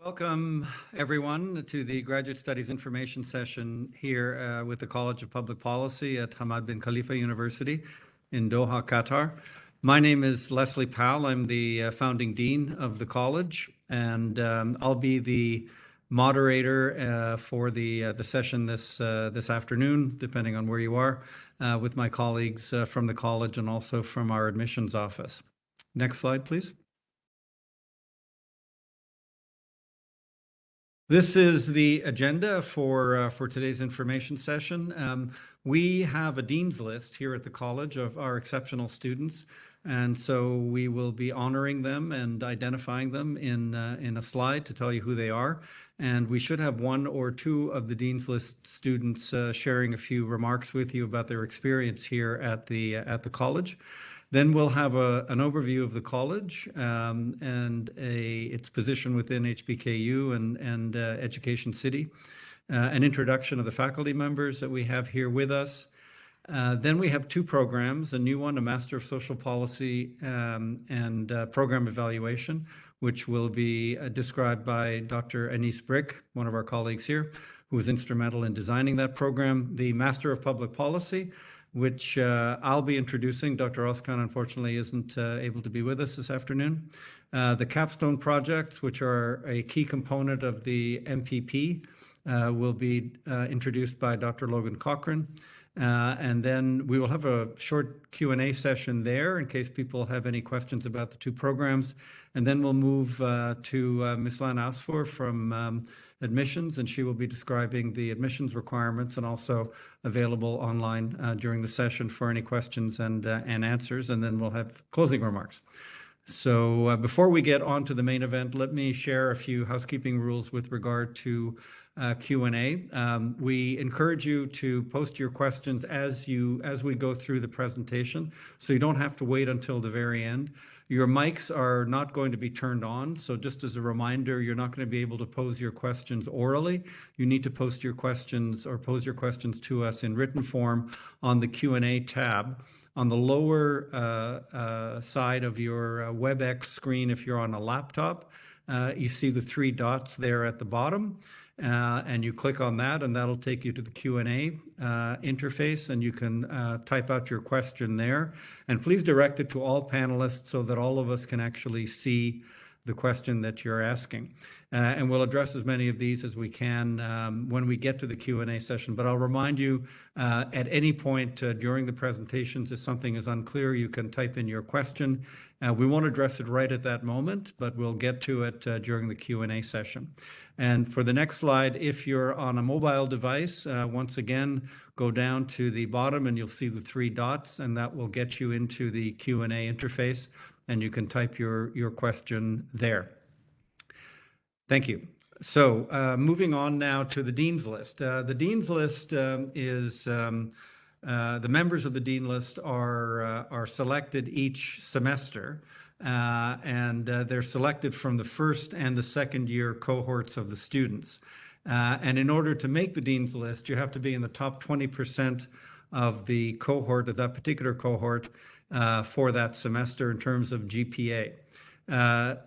Welcome, everyone, to the Graduate Studies Information Session here with the College of Public Policy at Hamad bin Khalifa University in Doha, Qatar. My name is Leslie Powell. I'm the founding dean of the college, and I'll be the moderator for the session this afternoon, depending on where you are, with my colleagues from the college and also from our admissions office. Next slide, please. This is the agenda for today's information session. We have a dean's list here at the college of our exceptional students, and so we will be honoring them and identifying them in a slide to tell you who they are. And we should have one or two of the dean's list students sharing a few remarks with you about their experience here at the college. Then we'll have an overview of the college and its position within HBKU and Education City, an introduction of the faculty members that we have here with us. Then we have two programs, a new one, a Master of Social Policy and Program Evaluation, which will be described by Dr. Msppe, one of our colleagues here, who was instrumental in designing that program. The Master of Public Policy, which I'll be introducing. Dr. Özkan, unfortunately, isn't able to be with us this afternoon. The Capstone projects, which are a key component of the MPP, will be introduced by Dr. Logan Cochran. And then we will have a short Q&A session there in case people have any questions about the two programs. And then we'll move to Ms. Lan Asfour from admissions, and she will be describing the admissions requirements and also available online during the session for any questions and answers, and then we'll have closing remarks. So before we get on to the main event, let me share a few housekeeping rules with regard to Q&A. We encourage you to post your questions as we go through the presentation, so you don't have to wait until the very end. Your mics are not going to be turned on, so just as a reminder, you're not going to be able to pose your questions orally. You need to post your questions or pose your questions to us in written form on the Q&A tab. On the lower side of your WebEx screen, if you're on a laptop, you see the three dots there at the bottom. And you click on that, and that'll take you to the Q&A interface, and you can type out your question there. And please direct it to all panelists so that all of us can actually see the question that you're asking. And we'll address as many of these as we can when we get to the Q&A session. But I'll remind you, at any point during the presentations, if something is unclear, you can type in your question. We won't address it right at that moment, but we'll get to it during the Q&A session. And for the next slide, if you're on a mobile device, once again, go down to the bottom and you'll see the three dots, and that will get you into the Q&A interface, and you can type your question there. Thank you. So moving on now to the Dean's List. The Dean's List is, the members of the Dean List are selected each semester, and they're selected from the first and the second year cohorts of the students. And in order to make the Dean's List, you have to be in the top 20% of the cohort, of that particular cohort, for that semester in terms of GPA.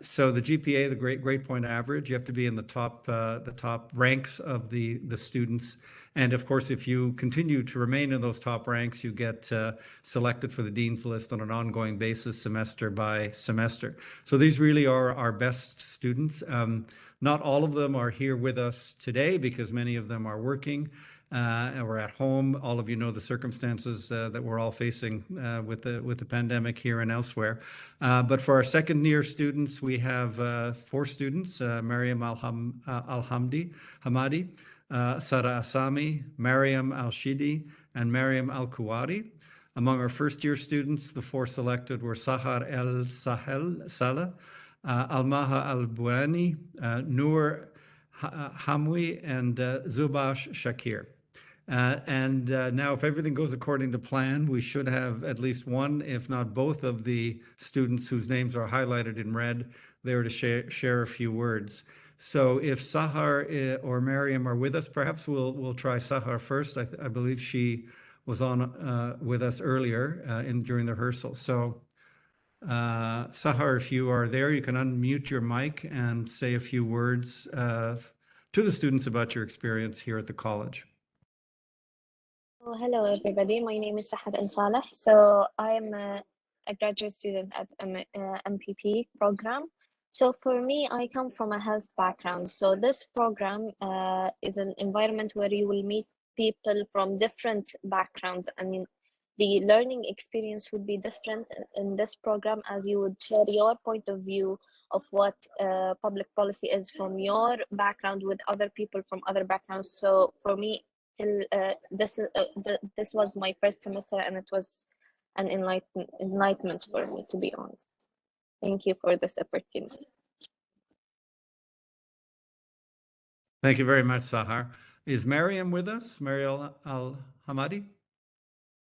So the GPA, the grade point average, you have to be in the top ranks of the students. And of course, if you continue to remain in those top ranks, you get selected for the Dean's List on an ongoing basis, semester by semester. So these really are our best students. Not all of them are here with us today because many of them are working or at home. All of you know the circumstances that we're all facing with the pandemic here and elsewhere. But for our second year students, we have four students: Mariam Hamadi, Sara Asami, Mariam Al-Shidi, and Mariam Al-Kuwari. Among our first year students, the four selected were Sahar El-Sahel Salah, Almaha Al-Buani, Noor Hamwi, and Zubash Shakir. And now, if everything goes according to plan, we should have at least one, if not both, of the students whose names are highlighted in red there to share a few words. So if Sahar or Mariam are with us, perhaps we'll try Sahar first. I believe she was on with us earlier during the rehearsal. So Sahar, if you are there, you can unmute your mic and say a few words to the students about your experience here at the college. Well, hello, everybody. My name is Sahar Saleh. So I'm a graduate student at MPP program. So for me, I come from a health background. So this program is an environment where you will meet people from different backgrounds. I mean, the learning experience would be different in this program, as you would share your point of view of what public policy is from your background with other people from other backgrounds. So for me, this was my first semester, and it was an enlightenment for me, to be honest. Thank you for this opportunity. Thank you very much, Sahar. Is Mariam with us? Mariel Al-Hamadi?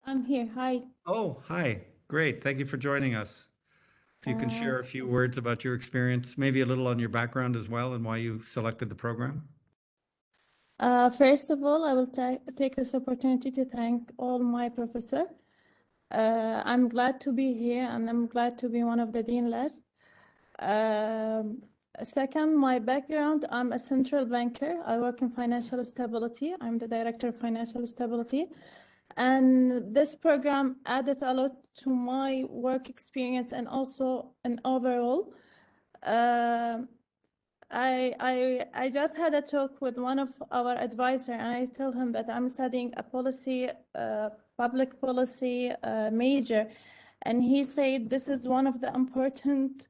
I'm here. Hi. Oh, hi. Great. Thank you for joining us. If you can share a few words about your experience, maybe a little on your background as well and why you selected the program. First of all, I will take this opportunity to thank all my professors. I'm glad to be here, and I'm glad to be one of the Dean list. Second, my background, I'm a central banker. I work in financial stability. I'm the director of financial stability. And this program added a lot to my work experience and also an overall. I just had a talk with one of our advisor, and I told him that I'm studying a policy, public policy major, and he said this is one of the important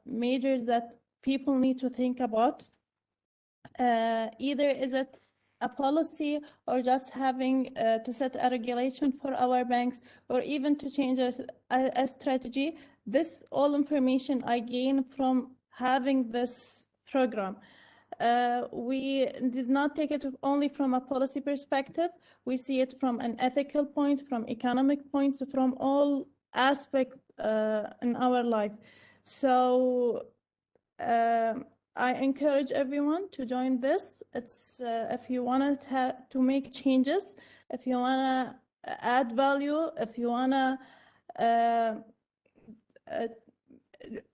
majors that people need to think about. Either is it a policy or just having to set a regulation for our banks, or even to change a strategy. This all information I gain from having this program. We did not take it only from a policy perspective. We see it from an ethical point, from economic points, from all aspects in our life. So I encourage everyone to join this. It's if you want to make changes, if you want to add value, if you want to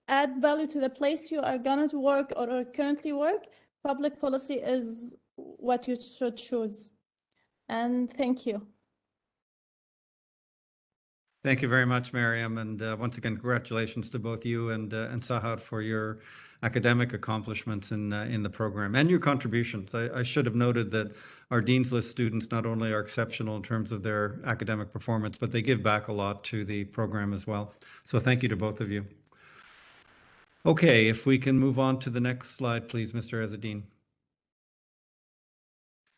add value to the place you are going to work or currently work, public policy is what you should choose. And thank you. Thank you very much, Mariam. And once again, congratulations to both you and Sahar for your academic accomplishments in the program and your contributions. I should have noted that our Dean's List students not only are exceptional in terms of their academic performance, but they give back a lot to the program as well. So thank you to both of you. Okay, if we can move on to the next slide, please, Mr. Ezzedine.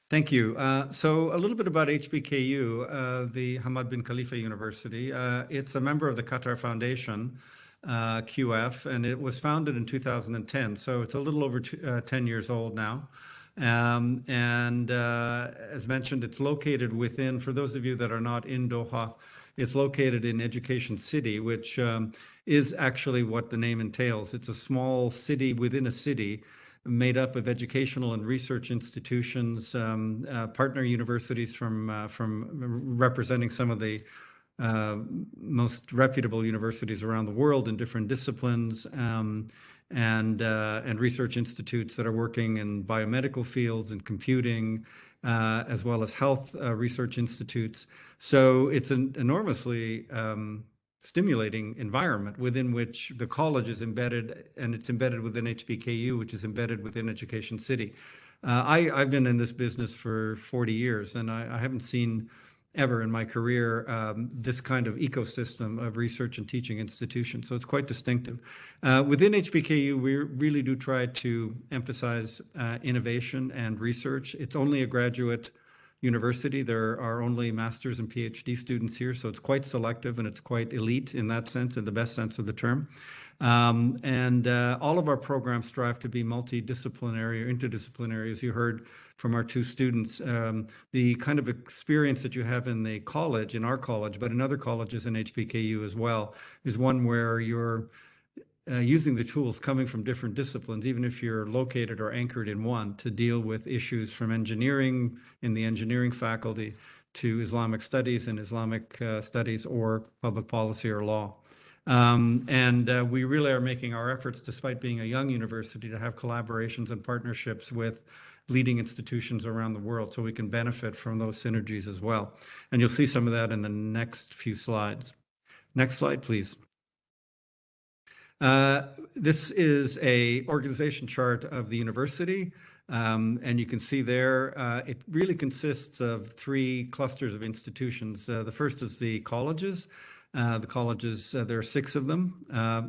Thank you. So a little bit about HBKU, the Hamad bin Khalifa University. It's a member of the Qatar Foundation, QF, and it was founded in 2010. So it's a little over 10 years old now. And as mentioned, it's located within, for those of you that are not in Doha, it's located in Education City, which is actually what the name entails. It's a small city within a city, made up of educational and research institutions, partner universities from representing some of the most reputable universities around the world in different disciplines, and research institutes that are working in biomedical fields and computing, as well as health research institutes. So it's an enormously stimulating environment within which the college is embedded, and it's embedded within HBKU, which is embedded within Education City. I've been in this business for 40 years, and I haven't seen ever in my career this kind of ecosystem of research and teaching institutions. So it's quite distinctive. Within HBKU, we really do try to emphasize innovation and research. It's only a graduate university. There are only master's and PhD students here, so it's quite selective and it's quite elite in that sense, in the best sense of the term. And all of our programs strive to be multidisciplinary or interdisciplinary, as you heard from our two students. The kind of experience that you have in the college, in our college, but in other colleges in HBKU as well, is one where you're using the tools coming from different disciplines, even if you're located or anchored in one, to deal with issues from engineering in the engineering faculty to Islamic studies and Islamic studies or public policy or law. We really are making our efforts, despite being a young university, to have collaborations and partnerships with leading institutions around the world so we can benefit from those synergies as well. And you'll see some of that in the next few slides. Next slide, please. This is a organization chart of the university. And you can see there, it really consists of 3 clusters of institutions. The first is the colleges. The colleges, there are 6 of them.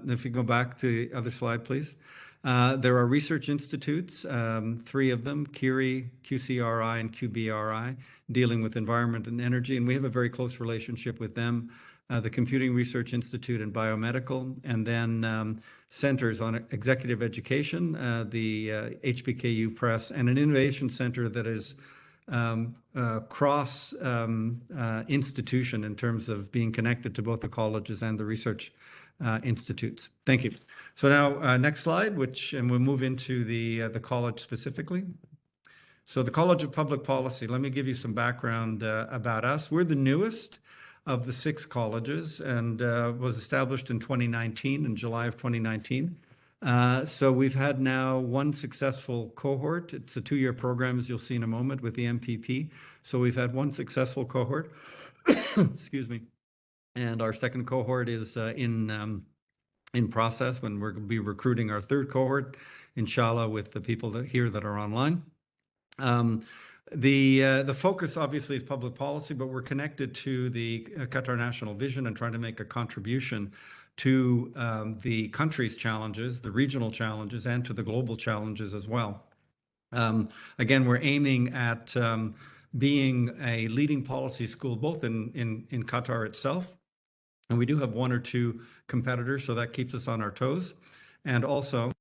If you go back to the other slide, please. There are research institutes, 3 of them, CURI, QCRI, and QBRI, dealing with environment and energy. And we have a very close relationship with them. The Computing Research Institute and Biomedical, and then centers on executive education, the HBKU Press, and an innovation center that is cross institution in terms of being connected to both the colleges and the research institutes. Thank you. So now next slide, and we'll move into the college specifically. So the College of Public Policy, let me give you some background about us. We're the newest of the 6 colleges and was established in 2019, in July of 2019. So we've had now 1 successful cohort. It's a 2-year program, as you'll see in a moment, with the MPP. So we've had 1 successful cohort, excuse me. And our second cohort is in process, when we're going to be recruiting our 3rd cohort, inshallah, with the people here that are online. The focus obviously is public policy, but we're connected to the Qatar National Vision and trying to make a contribution to the country's challenges, the regional challenges, and to the global challenges as well. Again, we're aiming at being a leading policy school, both in Qatar itself, and we do have 1 or 2 competitors, so that keeps us on our toes, and also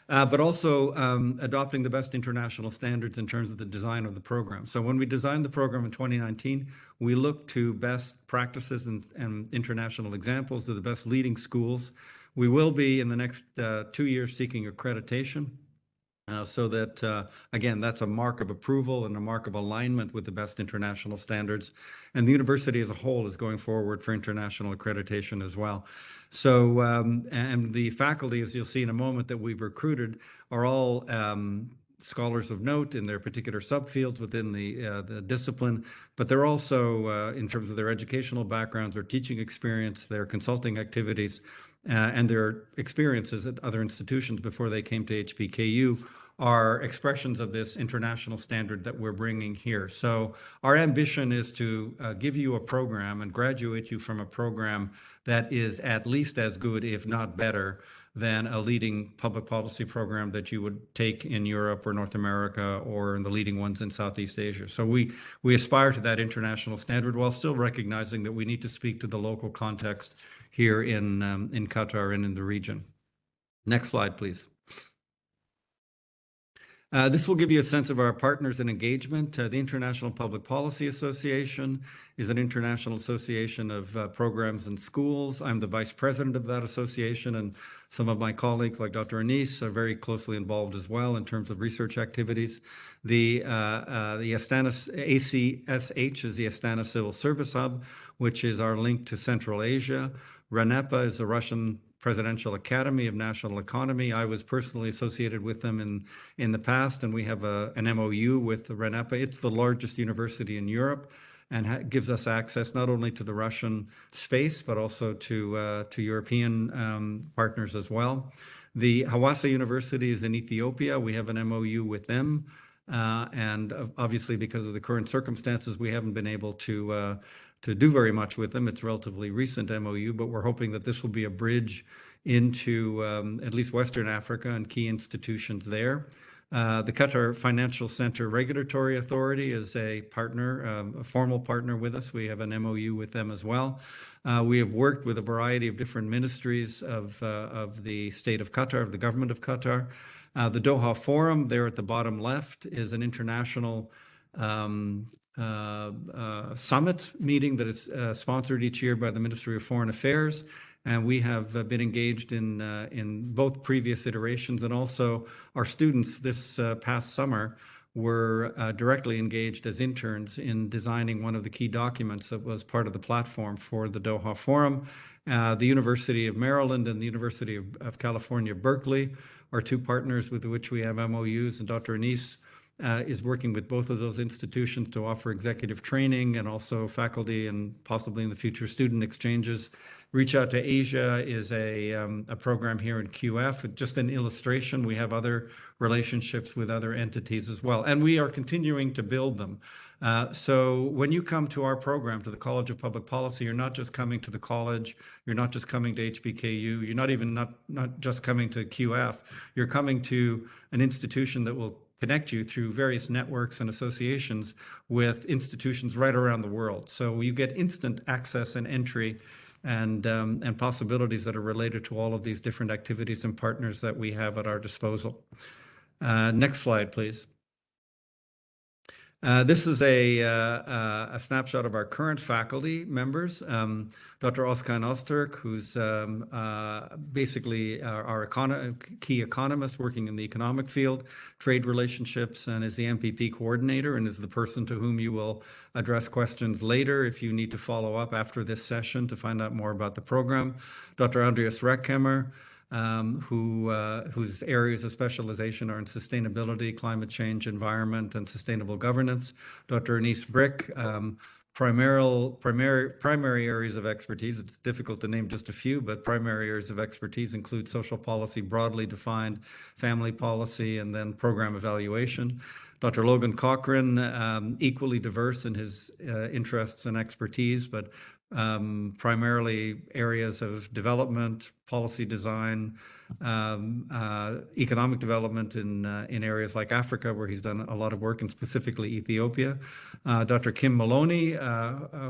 but also adopting the best international standards in terms of the design of the program. So when we designed the program in 2019, we looked to best practices and international examples of the best leading schools. We will be in the next 2 years seeking accreditation. So that, again, that's a mark of approval and a mark of alignment with the best international standards. And the university as a whole is going forward for international accreditation as well. So, and the faculty, as you'll see in a moment, that we've recruited are all scholars of note in their particular subfields within the discipline, but they're also, in terms of their educational backgrounds, their teaching experience, their consulting activities, and their experiences at other institutions before they came to HBKU are expressions of this international standard that we're bringing here. So our ambition is to give you a program and graduate you from a program that is at least as good, if not better, than a leading public policy program that you would take in Europe or North America or in the leading ones in Southeast Asia. So we aspire to that international standard while still recognizing that we need to speak to the local context here in Qatar and in the region. Next slide, please. This will give you a sense of our partners and engagement. The International Public Policy Association is an international association of programs and schools. I'm the vice president of that association, and some of my colleagues, like Dr. Anis, are very closely involved as well in terms of research activities. The Astana ACSH is the Astana Civil Service Hub, which is our link to Central Asia. RANEPA is the Russian Presidential Academy of National Economy. I was personally associated with them in the past, and we have an MOU with the RANEPA. It's the largest university in Europe and gives us access not only to the Russian space, but also to European partners as well. The Hawassa University is in Ethiopia. We have an MOU with them. And obviously, because of the current circumstances, we haven't been able to do very much with them. It's a relatively recent MOU, but we're hoping that this will be a bridge into at least Western Africa and key institutions there. The Qatar Financial Center Regulatory Authority is a partner, a formal partner with us. We have an MOU with them as well. We have worked with a variety of different ministries of the state of Qatar, of the government of Qatar. The Doha Forum, there at the bottom left, is an international summit meeting that is sponsored each year by the Ministry of Foreign Affairs. And we have been engaged in both previous iterations, and also our students this past summer were directly engaged as interns in designing one of the key documents that was part of the platform for the Doha Forum. The University of Maryland and the University of California, Berkeley are two partners with which we have MOUs, and Dr. Anis is working with both of those institutions to offer executive training and also faculty and possibly in the future student exchanges. Reach Out to Asia is a program here in QF. Just an illustration, we have other relationships with other entities as well, and we are continuing to build them. So when you come to our program, to the College of Public Policy, you're not just coming to the college, you're not just coming to HBKU, you're not just coming to QF, you're coming to an institution that will connect you through various networks and associations with institutions right around the world. So you get instant access and entry and possibilities that are related to all of these different activities and partners that we have at our disposal. Next slide, please. This is a snapshot of our current faculty members. Dr. Özkan Öztürk, who's basically our key economist working in the economic field, trade relationships, and is the MPP coordinator and is the person to whom you will address questions later if you need to follow up after this session to find out more about the program. Dr. Andreas Reckhemmer, whose areas of specialization are in sustainability, climate change, environment, and sustainable governance. Dr. Msppe, primary areas of expertise. It's difficult to name just a few, but primary areas of expertise include social policy, broadly defined, family policy, and then program evaluation. Dr. Logan Cochran, equally diverse in his interests and expertise, but primarily areas of development, policy design, economic development in areas like Africa, where he's done a lot of work, and specifically Ethiopia. Dr. Kim Maloney,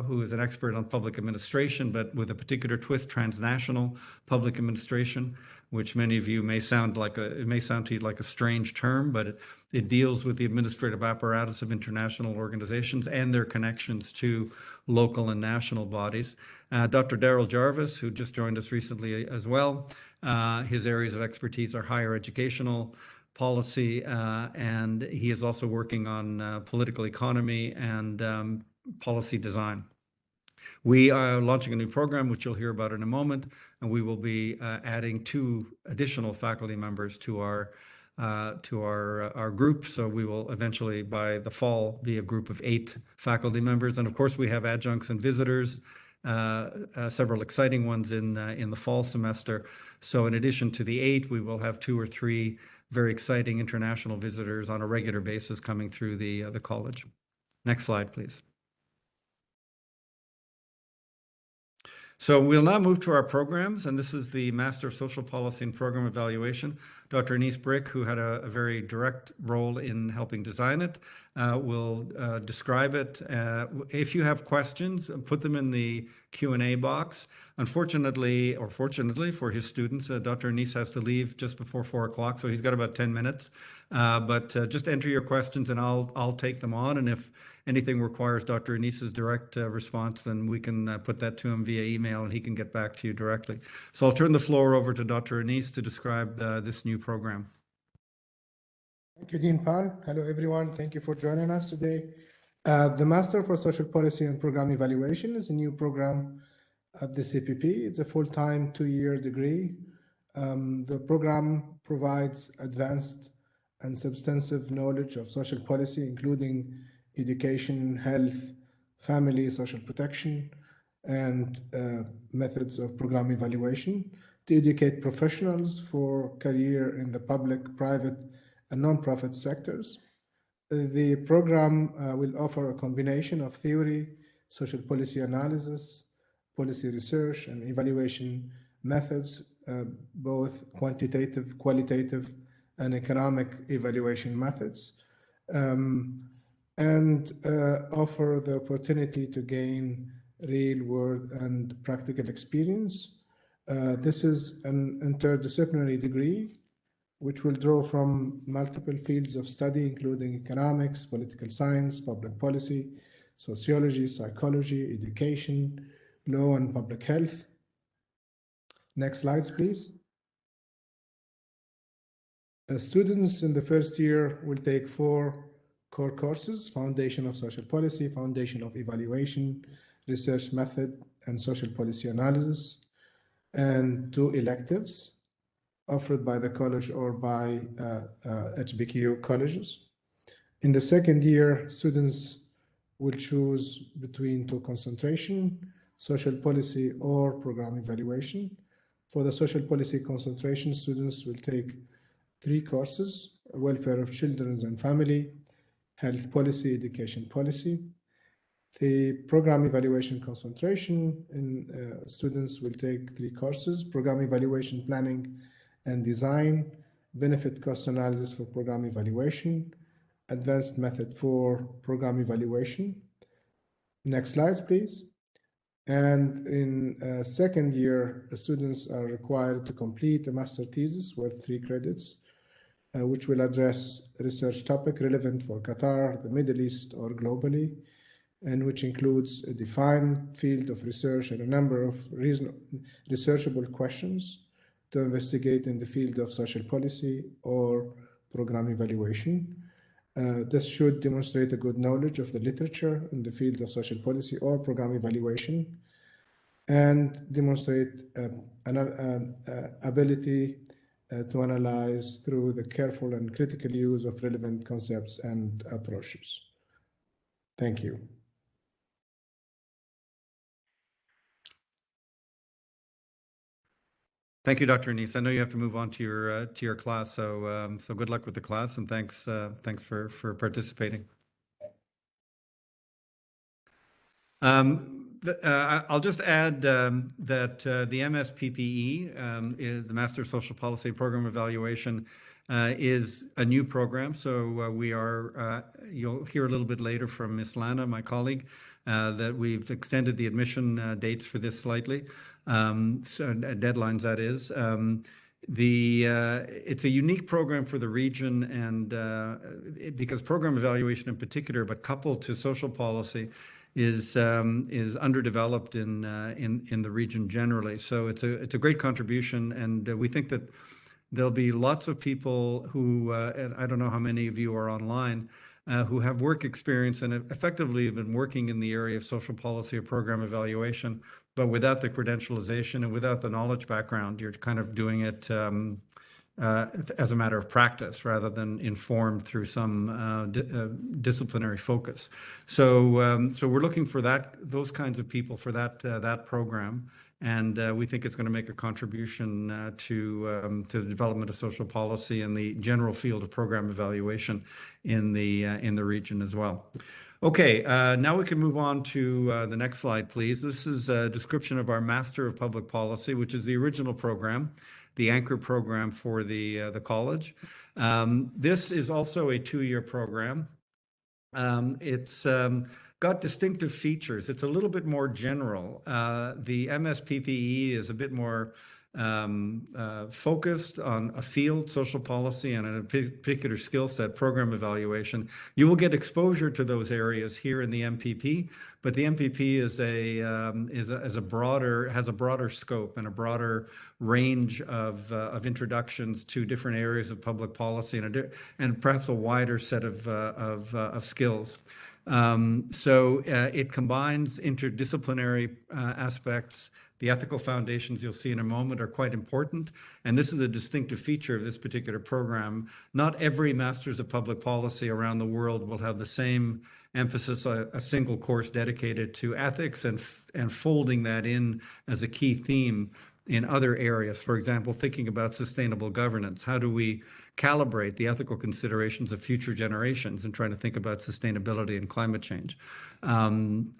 who is an expert on public administration, but with a particular twist, transnational public administration, which many of you may sound to you like a strange term, but it deals with the administrative apparatus of international organizations and their connections to local and national bodies. Dr. Daryl Jarvis, who just joined us recently as well, his areas of expertise are higher educational policy, and he is also working on political economy and policy design. We are launching a new program, which you'll hear about in a moment, and we will be adding 2 additional faculty members to our group. So we will eventually, by the fall, be a group of 8 faculty members. And of course, we have adjuncts and visitors, several exciting ones in the fall semester. So in addition to the 8, we will have 2 or 3 very exciting international visitors on a regular basis coming through the college. Next slide, please. So we'll now move to our programs, and this is the Master of Social Policy and Program Evaluation. Dr. Msppe, who had a very direct role in helping design it, will describe it. If you have questions, put them in the Q&A box. Unfortunately, or fortunately for his students, Dr. Anis has to leave just before 4 o'clock, so he's got about 10 minutes. But just enter your questions and I'll take them on, and if anything requires Dr. Anis's direct response, then we can put that to him via email and he can get back to you directly. So I'll turn the floor over to Dr. Anis to describe this new program. Thank you, Dean Paul. Hello, everyone. Thank you for joining us today. The Master for Social Policy and Program Evaluation is a new program at the CPP. It's a full-time 2-year degree. The program provides advanced and substantive knowledge of social policy, including education, health, family, social protection, and methods of program evaluation to educate professionals for career in the public, private, and nonprofit sectors. The program will offer a combination of theory, social policy analysis, policy research, and evaluation methods, both quantitative, qualitative, and economic evaluation methods, and offer the opportunity to gain real-world and practical experience. This is an interdisciplinary degree which will draw from multiple fields of study, including economics, political science, public policy, sociology, psychology, education, law, and public health. Next slides, please. Students in the first year will take 4 core courses: Foundation of Social Policy, Foundation of Evaluation, Research Method, and Social Policy Analysis, and 2 electives offered by the college or by HBKU colleges. In the second year, students will choose between 2 concentration, social policy or program evaluation. For the social policy concentration, students will take 3 courses: welfare of children and family, health policy, education policy. The program evaluation concentration, students will take 3 courses: program evaluation planning and design, benefit cost analysis for program evaluation, advanced method for program evaluation. Next slides, please. And in second year, students are required to complete a master thesis worth 3 credits, which will address a research topic relevant for Qatar, the Middle East, or globally, and which includes a defined field of research and a number of researchable questions to investigate in the field of social policy or program evaluation. This should demonstrate a good knowledge of the literature in the field of social policy or program evaluation, and demonstrate an ability to analyze through the careful and critical use of relevant concepts and approaches. Thank you. Thank you, Dr. Anis. I know you have to move on to your class, so so good luck with the class, and thanks for participating. I'll just add that the MSPPE, is the Master of Social Policy Program Evaluation, is a new program. So we are, you'll hear a little bit later from Ms. Lana, my colleague, that we've extended the admission dates for this slightly, so deadlines that is. It's a unique program for the region, and because program evaluation in particular, but coupled to social policy, is underdeveloped in the region generally. So it's a great contribution, and we think that there'll be lots of people who, and I don't know how many of you are online, who have work experience and effectively have been working in the area of social policy or program evaluation, but without the credentialization and without the knowledge background. You're kind of doing it as a matter of practice rather than informed through some disciplinary focus. So we're looking for those kinds of people for that program, and we think it's going to make a contribution to the development of social policy and the general field of program evaluation in the region as well. Okay, now we can move on to the next slide, please. This is a description of our Master of Public Policy, which is the original program, the anchor program for the college. This is also a 2-year program. It's got distinctive features. It's a little bit more general. The MSPPE is a bit more focused on a field, social policy, and a particular skill set, program evaluation. You will get exposure to those areas here in the MPP, but the MPP has a broader scope and a broader range of introductions to different areas of public policy and perhaps a wider set of skills. So it combines interdisciplinary aspects. The ethical foundations you'll see in a moment are quite important, and this is a distinctive feature of this particular program. Not every Masters of Public Policy around the world will have the same emphasis, a single course dedicated to ethics and folding that in as a key theme in other areas. For example, thinking about sustainable governance. How do we calibrate the ethical considerations of future generations and trying to think about sustainability and climate change?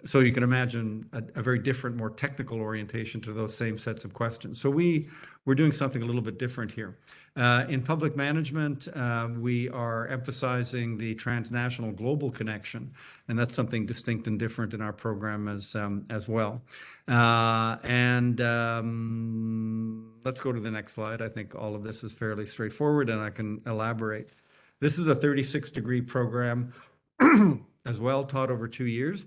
So you can imagine a very different, more technical orientation to those same sets of questions. So we're doing something a little bit different here. In public management, we are emphasizing the transnational global connection, and that's something distinct and different in our program as well. Let's go to the next slide. I think all of this is fairly straightforward, and I can elaborate. This is a 36-degree program as well, taught over 2 years,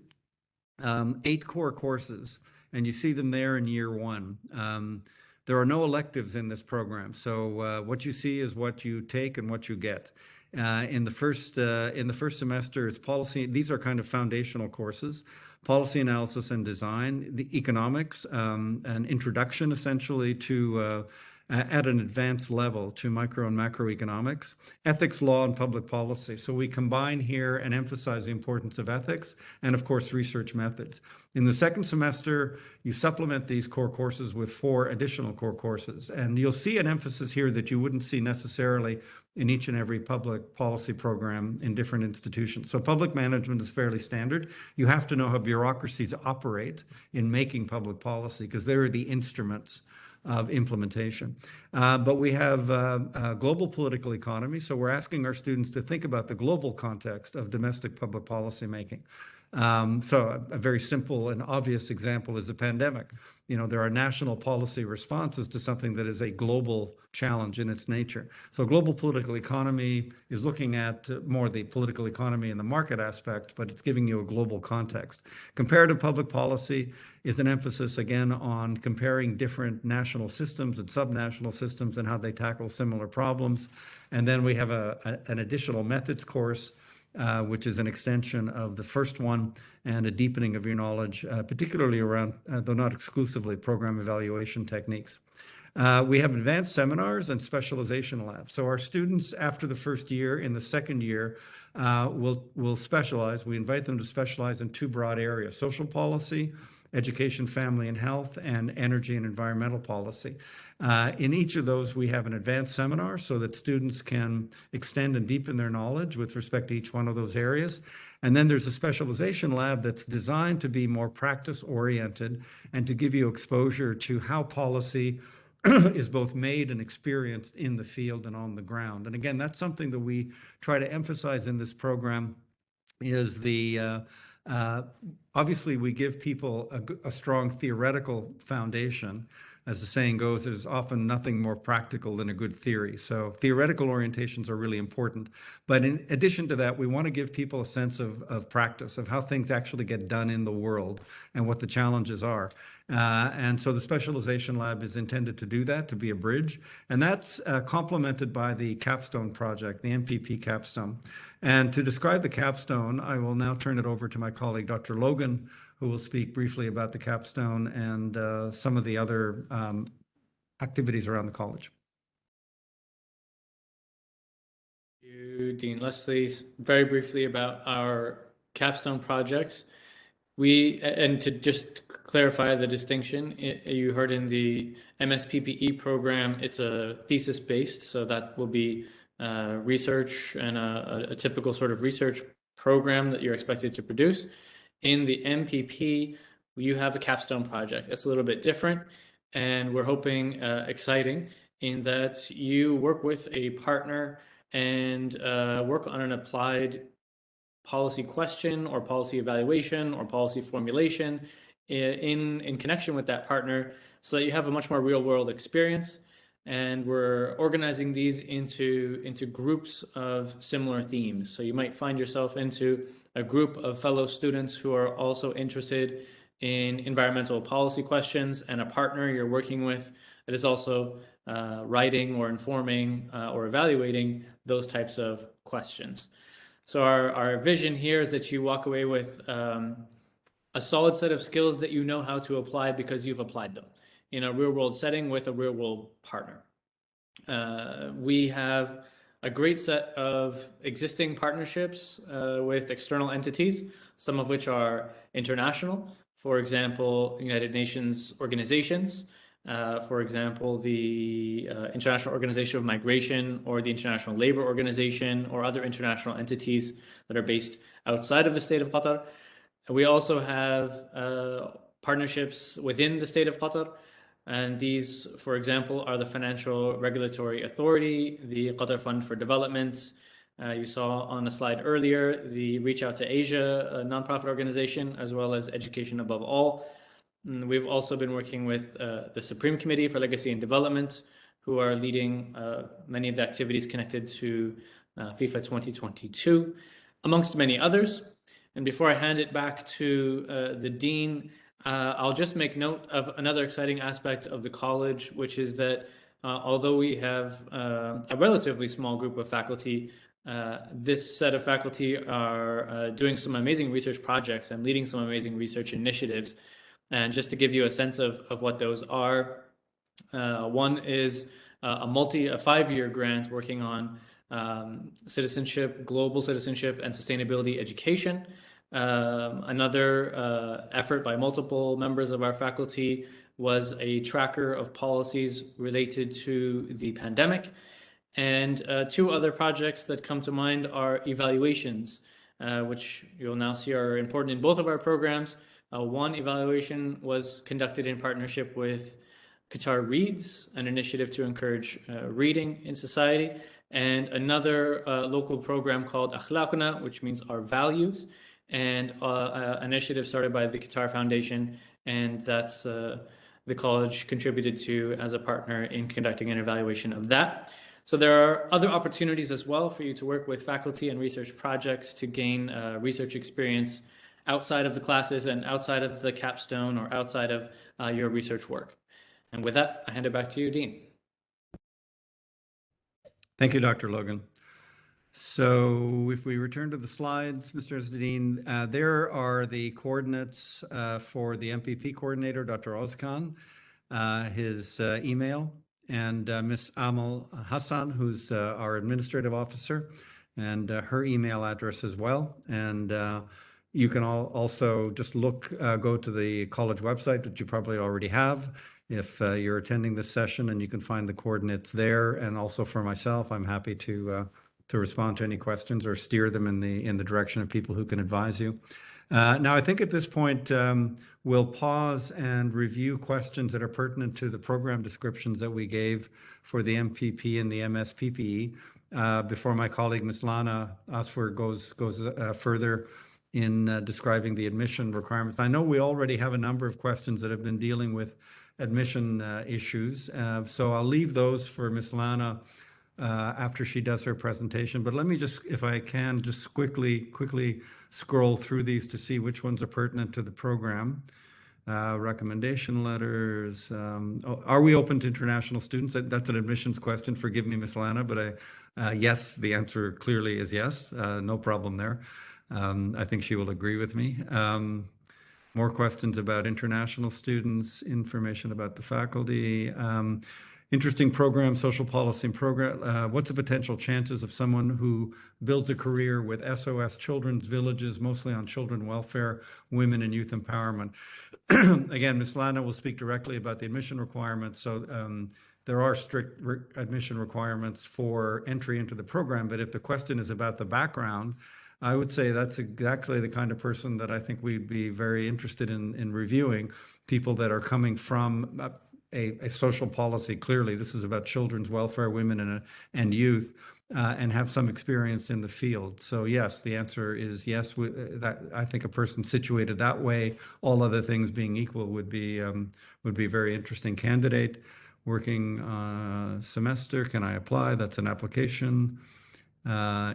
8 core courses, and you see them there in year 1. There are no electives in this program, so what you see is what you take and what you get. In the first semester, it's policy. These are kind of foundational courses: policy analysis and design, the economics, an introduction essentially to at an advanced level to micro and macroeconomics, ethics, law, and public policy. So we combine here and emphasize the importance of ethics and, of course, research methods. In the second semester, you supplement these core courses with 4 additional core courses. And you'll see an emphasis here that you wouldn't see necessarily in each and every public policy program in different institutions. So public management is fairly standard. You have to know how bureaucracies operate in making public policy, because they're the instruments of implementation. But we have global political economy. So we're asking our students to think about the global context of domestic public policy making. So a very simple and obvious example is the pandemic. You know, there are national policy responses to something that is a global challenge in its nature. So global political economy is looking at more the political economy and the market aspect, but it's giving you a global context. Comparative public policy is an emphasis, again, on comparing different national systems and subnational systems and how they tackle similar problems. And then we have an additional methods course, which is an extension of the first one and a deepening of your knowledge, particularly around, though not exclusively, program evaluation techniques. We have advanced seminars and specialization labs. So our students, after the first year, in the second year, will specialize. We invite them to specialize in 2 broad areas: social policy, education, family and health, and energy and environmental policy. In each of those, we have an advanced seminar so that students can extend and deepen their knowledge with respect to each one of those areas. And then there's a specialization lab that's designed to be more practice-oriented and to give you exposure to how policy is both made and experienced in the field and on the ground. And again, that's something that we try to emphasize in this program, is the obviously, we give people a strong theoretical foundation. As the saying goes, there's often nothing more practical than a good theory. So theoretical orientations are really important. But in addition to that, we want to give people a sense of practice, of how things actually get done in the world and what the challenges are. And so the specialization lab is intended to do that, to be a bridge. And that's complemented by the Capstone project, the MPP Capstone. And to describe the Capstone, I will now turn it over to my colleague, Dr. Logan, who will speak briefly about the Capstone and some of the other activities around the college. Thank you, Dean Leslie. Very briefly about our Capstone projects. And to just clarify the distinction, you heard in the MSPPE program, it's a thesis based, so that will be research and a typical sort of research program that you're expected to produce. In the MPP, you have a capstone project. It's a little bit different, and we're hoping exciting in that you work with a partner and work on an applied policy question or policy evaluation or policy formulation in connection with that partner, so that you have a much more real world experience. And we're organizing these into groups of similar themes. So you might find yourself into a group of fellow students who are also interested in environmental policy questions, and a partner you're working with that is also writing or informing or evaluating those types of questions. So our vision here is that you walk away with a solid set of skills that you know how to apply because you've applied them in a real world setting with a real world partner. We have a great set of existing partnerships with external entities, some of which are international. For example, United Nations organizations, for example, the International Organization of Migration or the International Labor Organization, or other international entities that are based outside of the state of Qatar. We also have partnerships within the state of Qatar. And these, for example, are the Financial Regulatory Authority, the Qatar Fund for Development. You saw on a slide earlier, the Reach Out to Asia nonprofit organization, as well as Education Above All. And we've also been working with the Supreme Committee for Legacy and Development, who are leading many of the activities connected to FIFA 2022, amongst many others. And before I hand it back to the Dean, I'll just make note of another exciting aspect of the college, which is that although we have a relatively small group of faculty, This set of faculty are doing some amazing research projects and leading some amazing research initiatives. And just to give you a sense of what those are, one is a 5-year grant working on citizenship, global citizenship, and sustainability education. Another effort by multiple members of our faculty was a tracker of policies related to the pandemic. And 2 other projects that come to mind are evaluations, which you'll now see are important in both of our programs. One evaluation was conducted in partnership with Qatar Reads, an initiative to encourage reading in society, and another local program called Akhlaqna, which means our values, and an initiative started by the Qatar Foundation, and that's the college contributed to as a partner in conducting an evaluation of that. So there are other opportunities as well for you to work with faculty and research projects to gain research experience outside of the classes and outside of the capstone or outside of your research work. And with that, I hand it back to you, Dean. Thank you, Dr. Logan. So if we return to the slides, Mr. Dean, there are the coordinates for the MPP coordinator, Dr. Ozkan, his email, and Ms. Amal Hassan, who's our administrative officer, and her email address as well. And you can also just go to the college website, which you probably already have, if you're attending this session, and you can find the coordinates there. And also for myself, I'm happy to respond to any questions or steer them in the direction of people who can advise you. Now, I think at this point, we'll pause and review questions that are pertinent to the program descriptions that we gave for the MPP and the MSPPE before my colleague, Ms. Lana Asfer, goes further in describing the admission requirements. I know we already have a number of questions that have been dealing with admission issues, so I'll leave those for Ms. Lana after she does her presentation. But let me just, if I can, just quickly scroll through these to see which ones are pertinent to the program. Recommendation letters. Are we open to international students? That's an admissions question. Forgive me, Ms. Lana, but yes, the answer clearly is yes. No problem there. I think she will agree with me. More questions about international students, information about the faculty. Interesting program, social policy and program. What's the potential chances of someone who builds a career with SOS Children's Villages, mostly on children welfare, women and youth empowerment? Again, Ms. Lana will speak directly about the admission requirements. So there are strict admission requirements for entry into the program. But if the question is about the background, I would say that's exactly the kind of person that I think we'd be very interested in reviewing, people that are coming from a social policy. Clearly, this is about children's welfare, women and youth, and have some experience in the field. So yes, the answer is yes. I think a person situated that way, all other things being equal, would be a very interesting candidate. Working semester, can I apply? That's an application.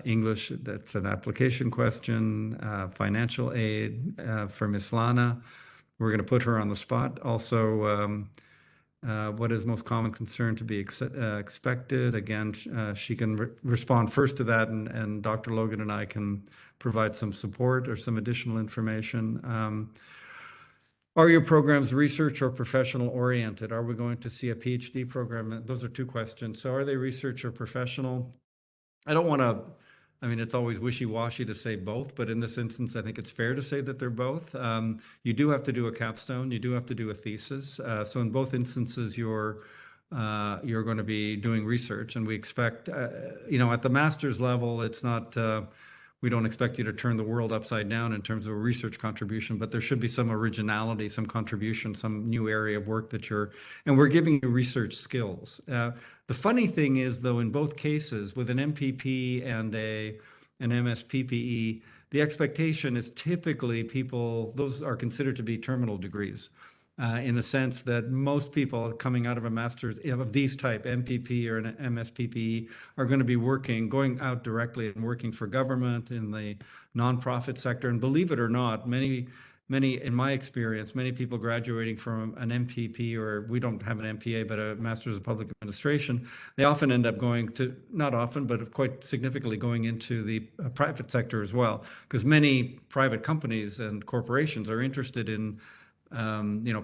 English, that's an application question. Financial aid for Ms. Lana. We're going to put her on the spot. Also, what is most common concern to be expected? Again, she can respond first to that, and Dr. Logan and I can provide some support or some additional information. Are your programs research or professional oriented? Are we going to see a PhD program? Those are 2 questions. So are they research or professional? I don't want to, I mean, it's always wishy-washy to say both, but in this instance, I think it's fair to say that they're both. You do have to do a capstone. You do have to do a thesis. So in both instances, you're going to be doing research, and we expect, at the master's level, it's not, we don't expect you to turn the world upside down in terms of a research contribution, but there should be some originality, some contribution, some new area of work and we're giving you research skills. The funny thing is, though, in both cases, with an MPP and an MSPPE, the expectation is typically those are considered to be terminal degrees. In the sense that most people coming out of a master's of these type, MPP or an MSPPE, are going to be going out directly and working for government in the nonprofit sector. And believe it or not, many in my experience, many people graduating from an MPP, or we don't have an MPA, but a Master's of Public Administration, they often end up going to, not often, but quite significantly going into the private sector as well, because many private companies and corporations are interested in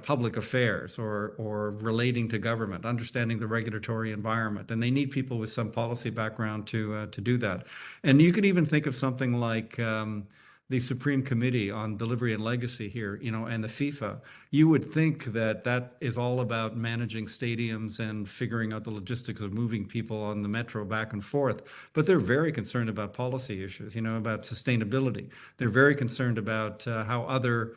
public affairs or relating to government, understanding the regulatory environment, and they need people with some policy background to do that. And you could even think of something like the Supreme Committee on Delivery and Legacy here, and the FIFA. You would think that that is all about managing stadiums and figuring out the logistics of moving people on the metro back and forth, but they're very concerned about policy issues, about sustainability. They're very concerned about how other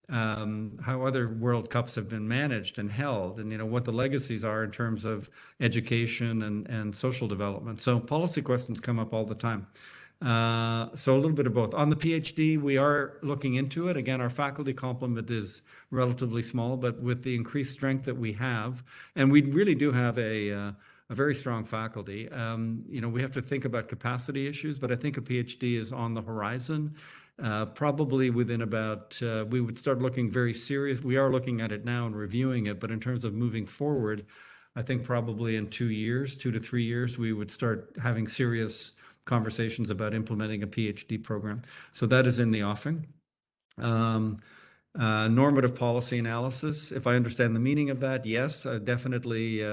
World Cups have been managed and held, and what the legacies are in terms of education and social development. So policy questions come up all the time. So a little bit of both. On the PhD, we are looking into it. Again, our faculty complement is relatively small, but with the increased strength that we have, and we really do have a very strong faculty. We have to think about capacity issues, but I think a PhD is on the horizon. Probably within about, we would start looking very serious. We are looking at it now and reviewing it, but in terms of moving forward, I think probably in 2 to 3 years, we would start having serious conversations about implementing a PhD program. So that is in the offing. Normative policy analysis, if I understand the meaning of that, yes, definitely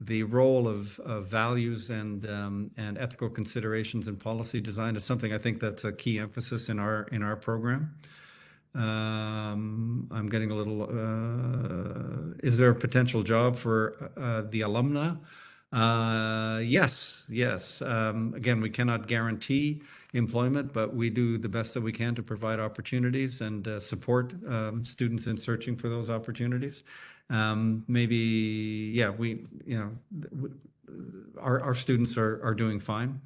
the role of values and ethical considerations in policy design is something I think that's a key emphasis in our program. I'm getting a little, is there a potential job for the alumni? Yes. Again, we cannot guarantee employment, but we do the best that we can to provide opportunities and support students in searching for those opportunities. Maybe, yeah, our students are doing fine.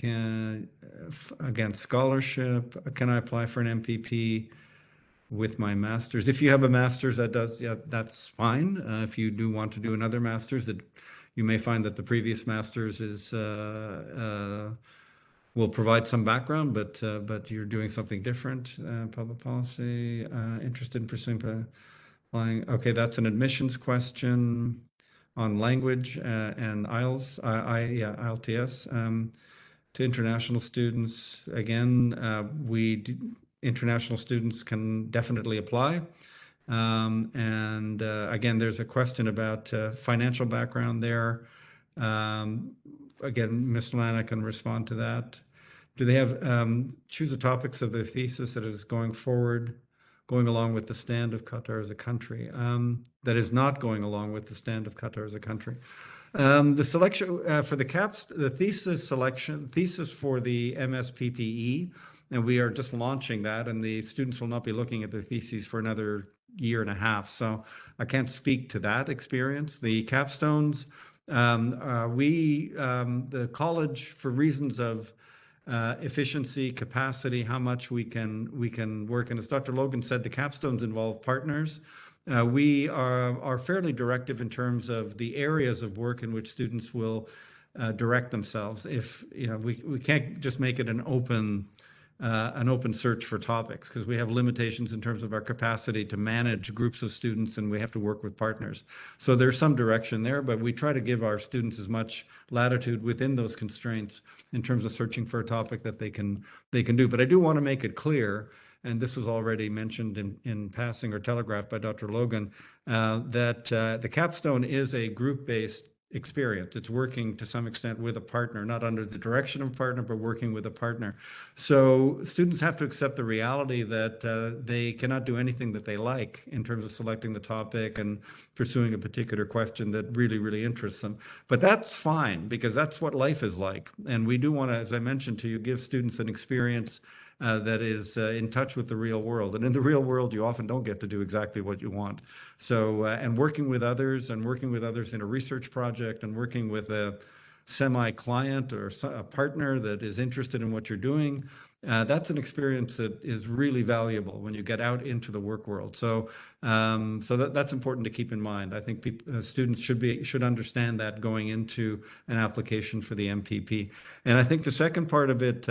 Again, scholarship, can I apply for an MPP with my master's? If you have a master's, that's fine. If you do want to do another master's, you may find that the previous master's will provide some background, but you're doing something different. Public policy, interested in pursuing applying. Okay, that's an admissions question on language and IELTS, IELTS. To international students, again, international students can definitely apply. And again, there's a question about financial background there. Again, Ms. Lana can respond to that. Do they have choose the topics of their thesis that is going along with the stand of Qatar as a country? That is not going along with the stand of Qatar as a country. The selection for the thesis selection, thesis for the MSPPE, and we are just launching that, and the students will not be looking at their theses for another year and a half. So I can't speak to that experience. The Capstones, the college, for reasons of efficiency, capacity, how much we can work, and as Dr. Logan said, the Capstones involve partners. We are fairly directive in terms of the areas of work in which students will direct themselves. If we can't just make it an open search for topics, because we have limitations in terms of our capacity to manage groups of students, and we have to work with partners. So there's some direction there, but we try to give our students as much latitude within those constraints in terms of searching for a topic that they can do. But I do want to make it clear, and this was already mentioned in passing or telegraphed by Dr. Logan, that the Capstone is a group-based experience. It's working to some extent with a partner, not under the direction of a partner, but working with a partner. So students have to accept the reality that they cannot do anything that they like in terms of selecting the topic and pursuing a particular question that really, really interests them. But that's fine, because that's what life is like. And we do want to, as I mentioned to you, give students an experience that is in touch with the real world. And in the real world, you often don't get to do exactly what you want. So, and working with others in a research project, and working with a semi-client or a partner that is interested in what you're doing, that's an experience that is really valuable when you get out into the work world. So, that's important to keep in mind. I think students should understand that going into an application for the MPP. And I think the second part of it,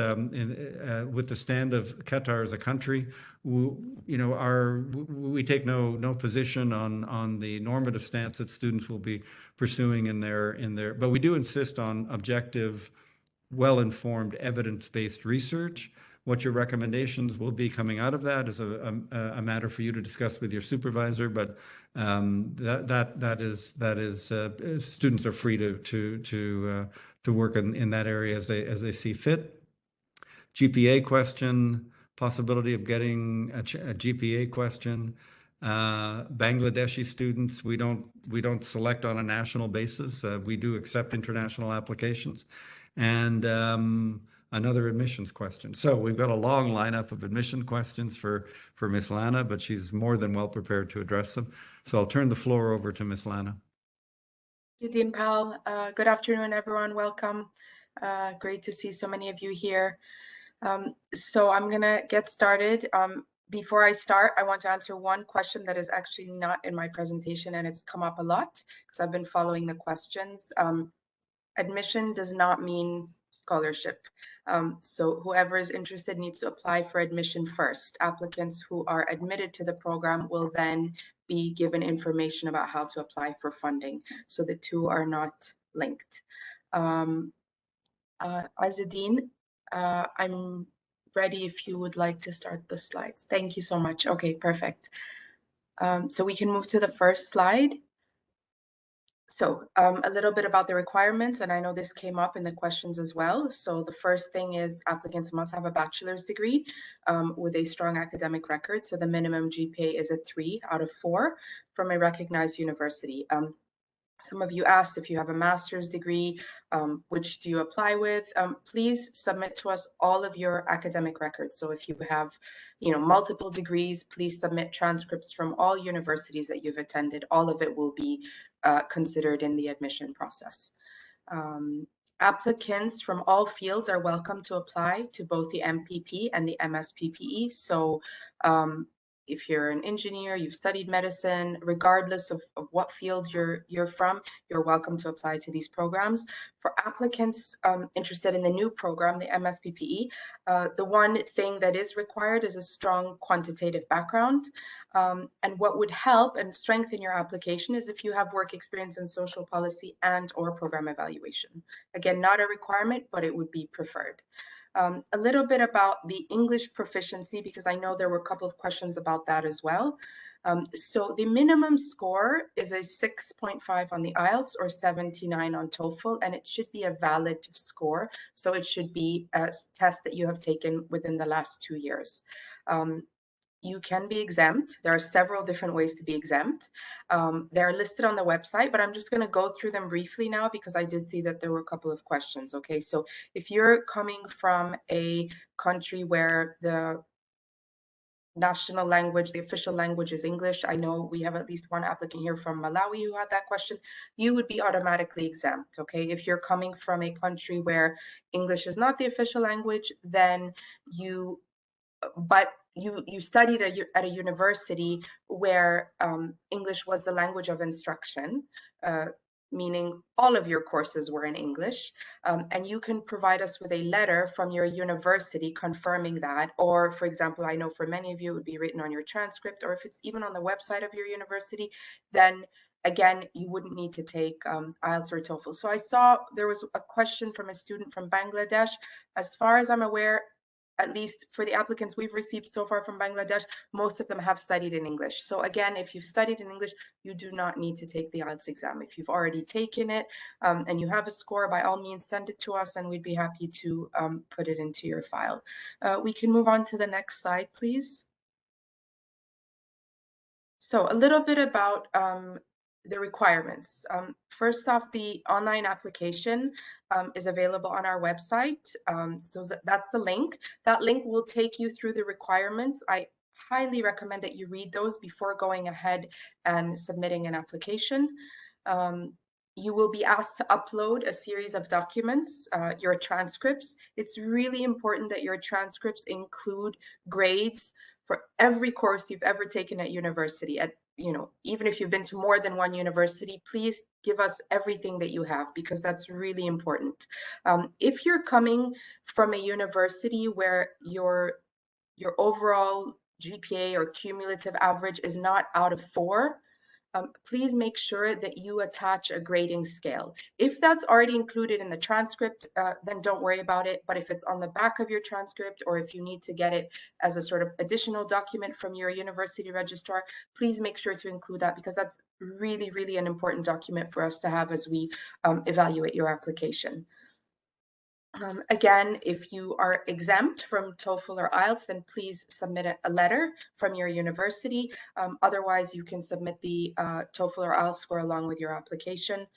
with the stand of Qatar as a country, we take no position on the normative stance that students will be pursuing in their, but we do insist on objective, well-informed, evidence-based research. What your recommendations will be coming out of that is a matter for you to discuss with your supervisor, but that is students are free to work in that area as they see fit. GPA question, possibility of getting a GPA question. Bangladeshi students, we don't select on a national basis. We do accept international applications. And another admissions question. So we've got a long lineup of admission questions for Ms. Lana, but she's more than well prepared to address them. So I'll turn the floor over to Ms. Lana. Thank you, Dean Powell. Good afternoon, everyone. Welcome. Great to see so many of you here. So I'm going to get started. Before I start, I want to answer one question that is actually not in my presentation, and it's come up a lot because I've been following the questions. Admission does not mean scholarship. So whoever is interested needs to apply for admission first. Applicants who are admitted to the program will then be given information about how to apply for funding. So the two are not linked. Azadine, I'm ready if you would like to start the slides. Thank you so much. Okay, perfect. So we can move to the first slide. So a little bit about the requirements, and I know this came up in the questions as well. So the first thing is applicants must have a bachelor's degree with a strong academic record. So the minimum GPA is a 3 out of 4 from a recognized university. Some of you asked if you have a master's degree, which do you apply with? Please submit to us all of your academic records. So if you have, multiple degrees, please submit transcripts from all universities that you've attended. All of it will be considered in the admission process. Applicants from all fields are welcome to apply to both the MPP and the MSPPE. So if you're an engineer, you've studied medicine, regardless of what field you're from, you're welcome to apply to these programs. For applicants interested in the new program, the MSPPE, the one thing that is required is a strong quantitative background. And what would help and strengthen your application is if you have work experience in social policy and or program evaluation. Again, not a requirement, but it would be preferred. A little bit about the English proficiency, because I know there were a couple of questions about that as well. So the minimum score is a 6.5 on the IELTS or 79 on TOEFL, and it should be a valid score. So it should be a test that you have taken within the last 2 years. You can be exempt. There are several different ways to be exempt. They're listed on the website, but I'm just going to go through them briefly now because I did see that there were a couple of questions. Okay, so if you're coming from a country where the national language, the official language is English, I know we have at least one applicant here from Malawi who had that question, you would be automatically exempt. Okay, if you're coming from a country where English is not the official language, then you studied at a university where English was the language of instruction, meaning all of your courses were in English, and you can provide us with a letter from your university confirming that. Or, for example, I know for many of you it would be written on your transcript, or if it's even on the website of your university, then again, you wouldn't need to take IELTS or TOEFL. So I saw there was a question from a student from Bangladesh. As far as I'm aware, at least for the applicants we've received so far from Bangladesh, most of them have studied in English. So again, if you've studied in English, you do not need to take the IELTS exam. If you've already taken it and you have a score, by all means, send it to us and we'd be happy to put it into your file. We can move on to the next slide, please. So a little bit about the requirements. First off, the online application is available on our website. So that's the link. That link will take you through the requirements. I highly recommend that you read those before going ahead and submitting an application. You will be asked to upload a series of documents, your transcripts. It's really important that your transcripts include grades for every course you've ever taken at university. Even if you've been to more than one university, please give us everything that you have, because that's really important. If you're coming from a university where your overall GPA or cumulative average is not out of 4, please make sure that you attach a grading scale. If that's already included in the transcript, then don't worry about it. But if it's on the back of your transcript, or if you need to get it as a sort of additional document from your university registrar, please make sure to include that, because that's really, really an important document for us to have as we evaluate your application. Again, if you are exempt from TOEFL or IELTS, then please submit a letter from your university. Otherwise, you can submit the TOEFL or IELTS score along with your application.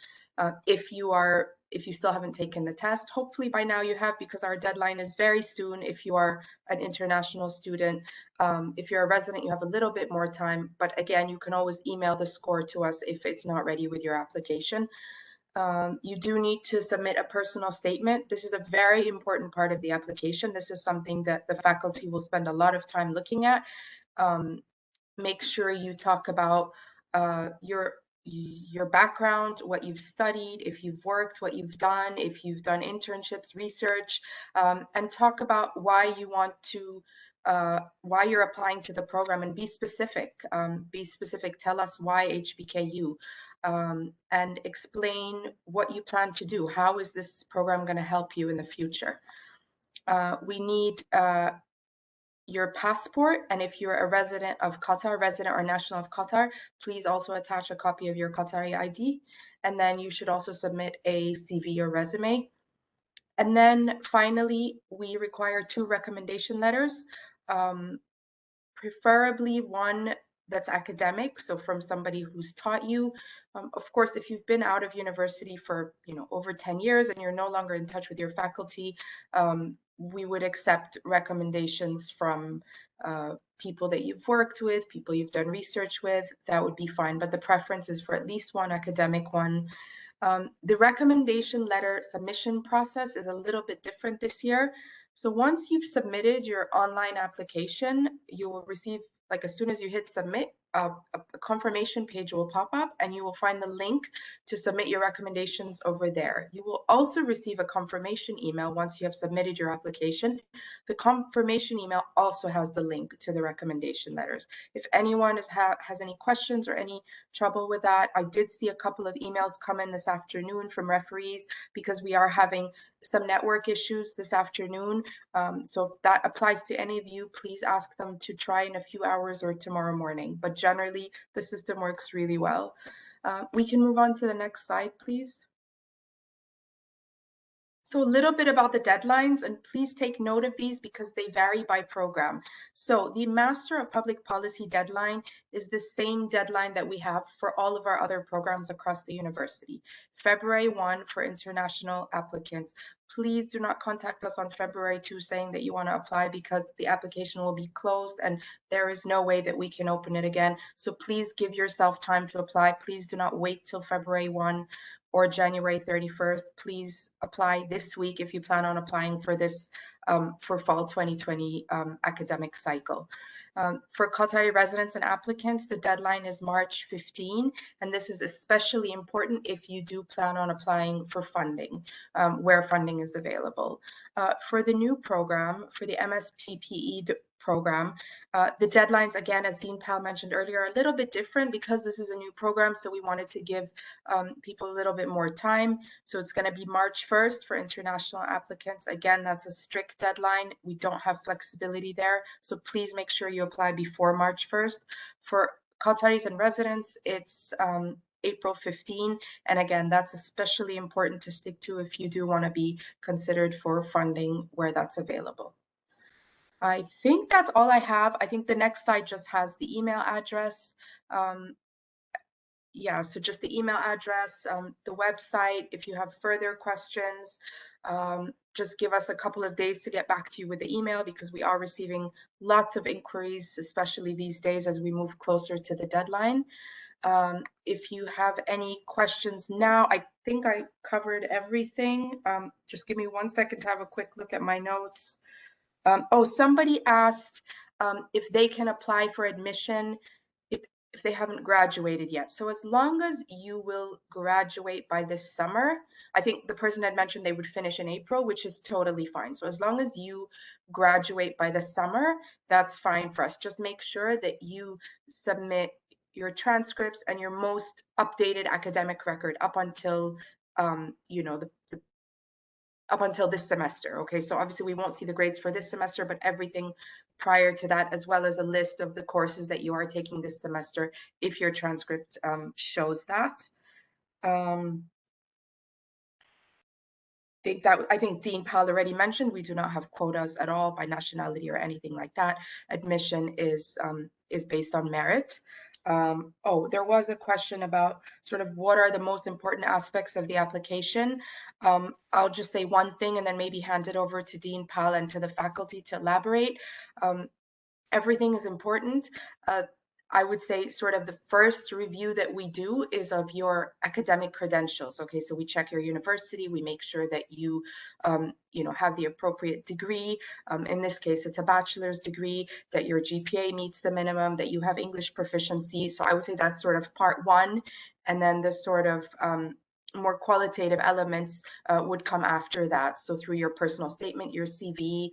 If you still haven't taken the test, hopefully by now you have, because our deadline is very soon. If you are an international student, if you're a resident, you have a little bit more time. But again, you can always email the score to us if it's not ready with your application. You do need to submit a personal statement. This is a very important part of the application. This is something that the faculty will spend a lot of time looking at. Make sure you talk about your background, what you've studied, if you've worked, what you've done, if you've done internships, research, and talk about why you want to, why you're applying to the program, and be specific. Be specific. Tell us why HBKU, and explain what you plan to do. How is this program going to help you in the future? We need your passport, and if you're a resident of Qatar, resident or national of Qatar, please also attach a copy of your Qatari ID, and then you should also submit a CV or resume. And then finally, we require 2 recommendation letters, preferably one that's academic, so from somebody who's taught you. Of course, if you've been out of university for over 10 years and you're no longer in touch with your faculty, we would accept recommendations from people that you've worked with, people you've done research with. That would be fine, but the preference is for at least one academic one. The recommendation letter submission process is a little bit different this year. So once you've submitted your online application, you will receive, like as soon as you hit submit, a confirmation page will pop up, and you will find the link to submit your recommendations over there. You will also receive a confirmation email once you have submitted your application. The confirmation email also has the link to the recommendation letters. If anyone has any questions or any trouble with that, I did see a couple of emails come in this afternoon from referees, because we are having some network issues this afternoon. So if that applies to any of you, please ask them to try in a few hours or tomorrow morning. But generally, the system works really well. We can move on to the next slide, please. So a little bit about the deadlines, and please take note of these because they vary by program. So the Master of Public Policy deadline is the same deadline that we have for all of our other programs across the university. February 1 for international applicants. Please do not contact us on February 2 saying that you want to apply, because the application will be closed and there is no way that we can open it again. So please give yourself time to apply. Please do not wait till February 1 or January 31st. Please apply this week if you plan on applying for this for fall 2020 academic cycle. For Qatari residents and applicants, the deadline is March 15, and this is especially important if you do plan on applying for funding, where funding is available. For the new program, for the MSPPE program, the deadlines, again, as Dean Powell mentioned earlier, are a little bit different because this is a new program, so we wanted to give people a little bit more time. So it's going to be March 1st for international applicants. Again, that's a strict deadline. We don't have flexibility there, so please make sure you apply before March 1st. For Qataris and residents, it's April 15, and again, that's especially important to stick to if you do want to be considered for funding where that's available. I think that's all I have. I think the next slide just has the email address. Yeah, so just the email address, the website. If you have further questions, just give us a couple of days to get back to you with the email, because we are receiving lots of inquiries, especially these days as we move closer to the deadline. If you have any questions now, I think I covered everything. Just give me 1 second to have a quick look at my notes. Oh, somebody asked if they can apply for admission if they haven't graduated yet. So as long as you will graduate by this summer, I think the person had mentioned they would finish in April, which is totally fine. So as long as you graduate by the summer, that's fine for us. Just make sure that you submit your transcripts and your most updated academic record up until you know, up until this semester. Okay, so obviously we won't see the grades for this semester, but everything prior to that, as well as a list of the courses that you are taking this semester, if your transcript shows that. I think Dean Powell already mentioned, we do not have quotas at all by nationality or anything like that. Admission is based on merit. Oh, there was a question about sort of what are the most important aspects of the application. I'll just say one thing and then maybe hand it over to Dean Powell and to the faculty to elaborate. Everything is important. I would say sort of the first review that we do is of your academic credentials. Okay, so we check your university, we make sure that you, you know, have the appropriate degree. In this case, it's a bachelor's degree, that your GPA meets the minimum, that you have English proficiency. So I would say that's sort of part one. And then the sort of more qualitative elements would come after that. So through your personal statement, your CV,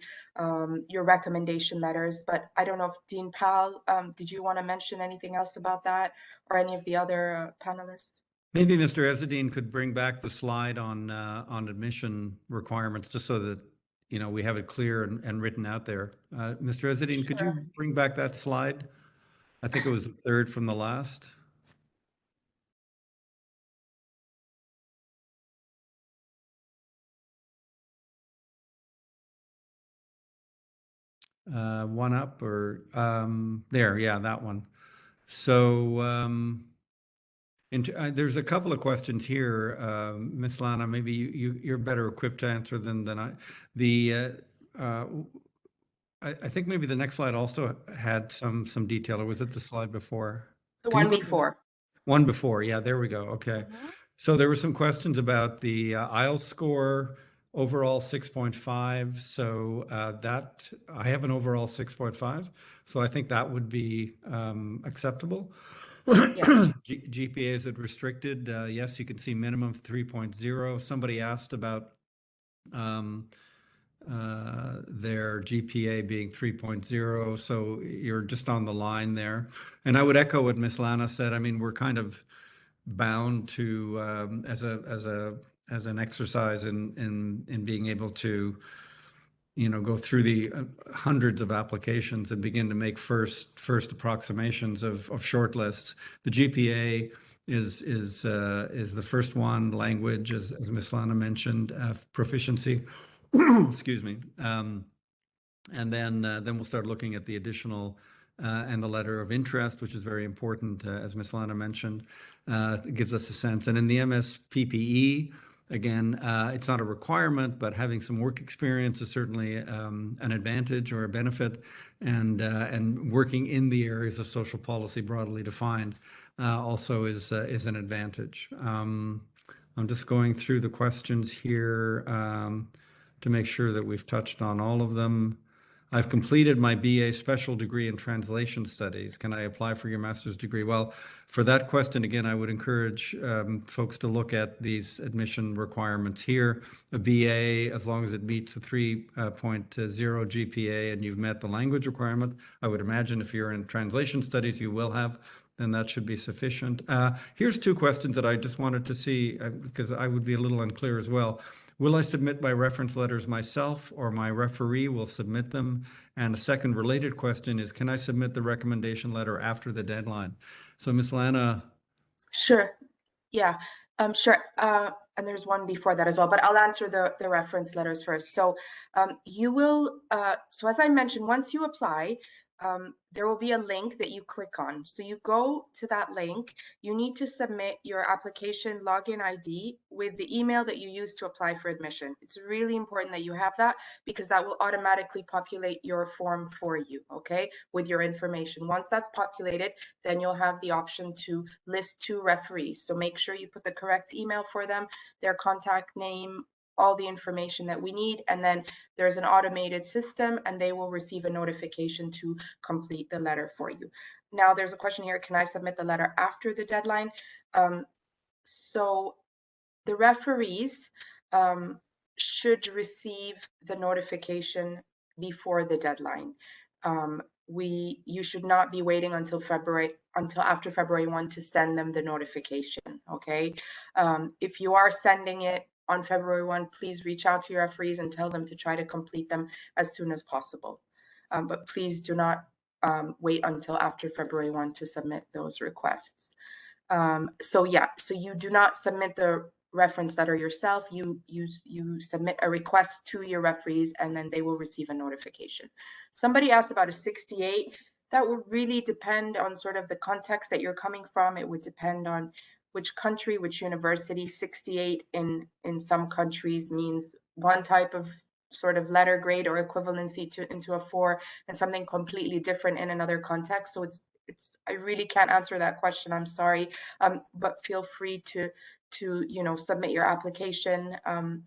your recommendation letters. But I don't know if Dean Powell, did you want to mention anything else about that, or any of the other panelists? Maybe Mr. Ezzedine could bring back the slide on admission requirements, just so that, you know, we have it clear and written out there. Mr. Ezzedine, could you bring back that slide? I think it was the third from the last. One up, or there, yeah, that one. So there's a couple of questions here, Ms. Lana. Maybe you're better equipped to answer them than I. I think maybe the next slide also had some detail, or was it the slide before? The one before. One before, yeah, there we go. Okay. So there were some questions about the IELTS score. Overall 6.5, so that I have an overall 6.5, so I think that would be acceptable. Yeah. GPA, is it restricted? Yes, you can see minimum 3.0. Somebody asked about their GPA being 3.0, so you're just on the line there. And I would echo what Ms. Lana said. I mean, we're kind of bound to as an exercise in being able to, you know, go through the hundreds of applications and begin to make first approximations of shortlists. The GPA is the first one. Language, as Ms. Lana mentioned, proficiency. Excuse me. And then we'll start looking at the additional and the letter of interest, which is very important, as Ms. Lana mentioned. It gives us a sense. And in the MSPPE, again, it's not a requirement, but having some work experience is certainly an advantage or a benefit, and working in the areas of social policy broadly defined also is an advantage. I'm just going through the questions here to make sure that we've touched on all of them. I've completed my BA special degree in translation studies. Can I apply for your master's degree? Well, for that question, again, I would encourage folks to look at these admission requirements here. A BA, as long as it meets a 3.0 GPA and you've met the language requirement, I would imagine if you're in translation studies, you will have, then that should be sufficient. Here's two questions that I just wanted to see, because I would be a little unclear as well. Will I submit my reference letters myself, or my referee will submit them? And a second related question is, can I submit the recommendation letter after the deadline? So Ms. Lana. Sure. Yeah, sure. And there's one before that as well, but I'll answer the reference letters first. So you will, so as I mentioned, once you apply, there will be a link that you click on. So you go to that link, you need to submit your application login ID with the email that you use to apply for admission. It's really important that you have that because that will automatically populate your form for you, okay, with your information. Once that's populated, then you'll have the option to list 2 referees. So make sure you put the correct email for them, their contact name, all the information that we need, and then there's an automated system and they will receive a notification to complete the letter for you. Now there's a question here, can I submit the letter after the deadline? So the referees should receive the notification before the deadline. You should not be waiting until after February 1 to send them the notification, okay? If you are sending it on February 1, please reach out to your referees and tell them to try to complete them as soon as possible. But please do not wait until after February 1 to submit those requests. So you do not submit the reference letter yourself. You submit a request to your referees and then they will receive a notification. Somebody asked about a 68. That would really depend on sort of the context that you're coming from. It would depend on which country, which university. 68 in some countries means one type of sort of letter grade or equivalency into a 4, and something completely different in another context. So I really can't answer that question. I'm sorry, but feel free to submit your application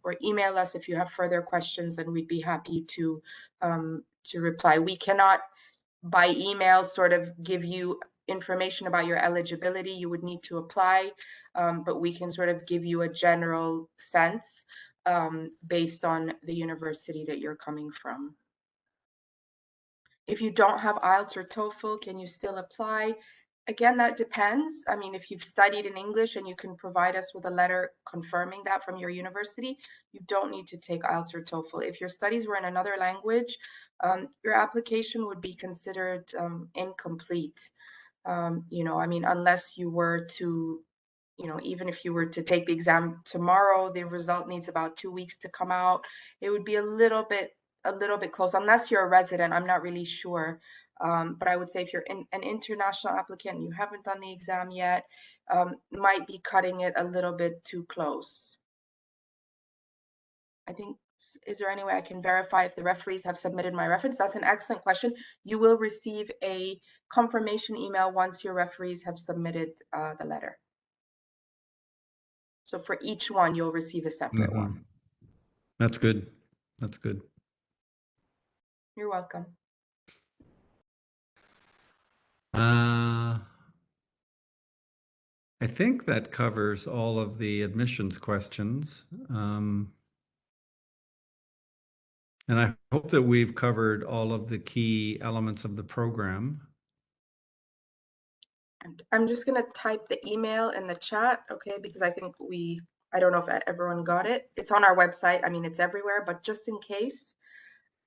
or email us if you have further questions, and we'd be happy to reply. We cannot by email sort of give you information about your eligibility. You would need to apply, but we can sort of give you a general sense based on the university that you're coming from. If you don't have IELTS or TOEFL, can you still apply? Again, that depends. I mean, if you've studied in English and you can provide us with a letter confirming that from your university, you don't need to take IELTS or TOEFL. If your studies were in another language, your application would be considered incomplete. I mean, unless you were to, even if you were to take the exam tomorrow, the result needs about 2 weeks to come out. It would be a little bit close, unless you're a resident. I'm not really sure. But I would say if you're an international applicant and you haven't done the exam yet, might be cutting it a little bit too close. I think, is there any way I can verify if the referees have submitted my reference? That's an excellent question. You will receive a confirmation email once your referees have submitted the letter. So for each one, you'll receive a separate one. That's good. That's good. You're welcome. I think that covers all of the admissions questions. And I hope that we've covered all of the key elements of the program. I'm just going to type the email in the chat, okay, because I think I don't know if everyone got it. It's on our website. I mean, it's everywhere, but just in case,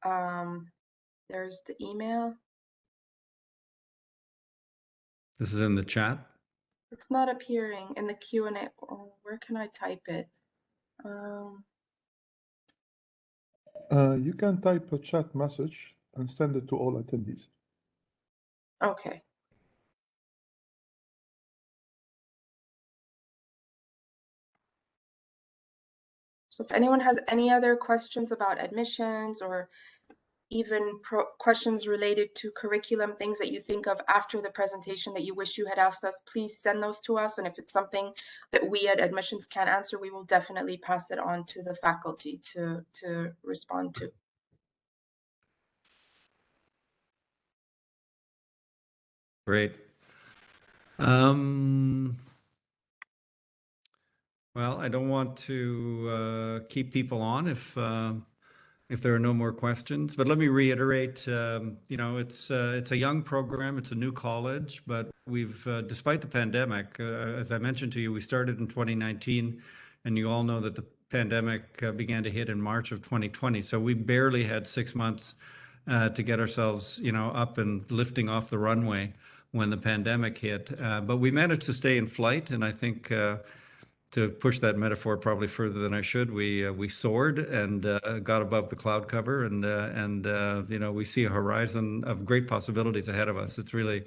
there's the email. This is in the chat. It's not appearing in the Q&A. Oh, where can I type it? You can type a chat message and send it to all attendees. Okay. So if anyone has any other questions about admissions or even questions related to curriculum, things that you think of after the presentation that you wish you had asked us, please send those to us. And if it's something that we at admissions can't answer, we will definitely pass it on to the faculty to respond to. Great. Well, I don't want to keep people on if there are no more questions, but let me reiterate, it's a young program, it's a new college, but we've, despite the pandemic, as I mentioned to you, we started in 2019, and you all know that the pandemic began to hit in March of 2020. So we barely had 6 months to get ourselves, up and lifting off the runway when the pandemic hit. But we managed to stay in flight, and I think to push that metaphor probably further than I should, we soared and got above the cloud cover, and you know, we see a horizon of great possibilities ahead of us. It's really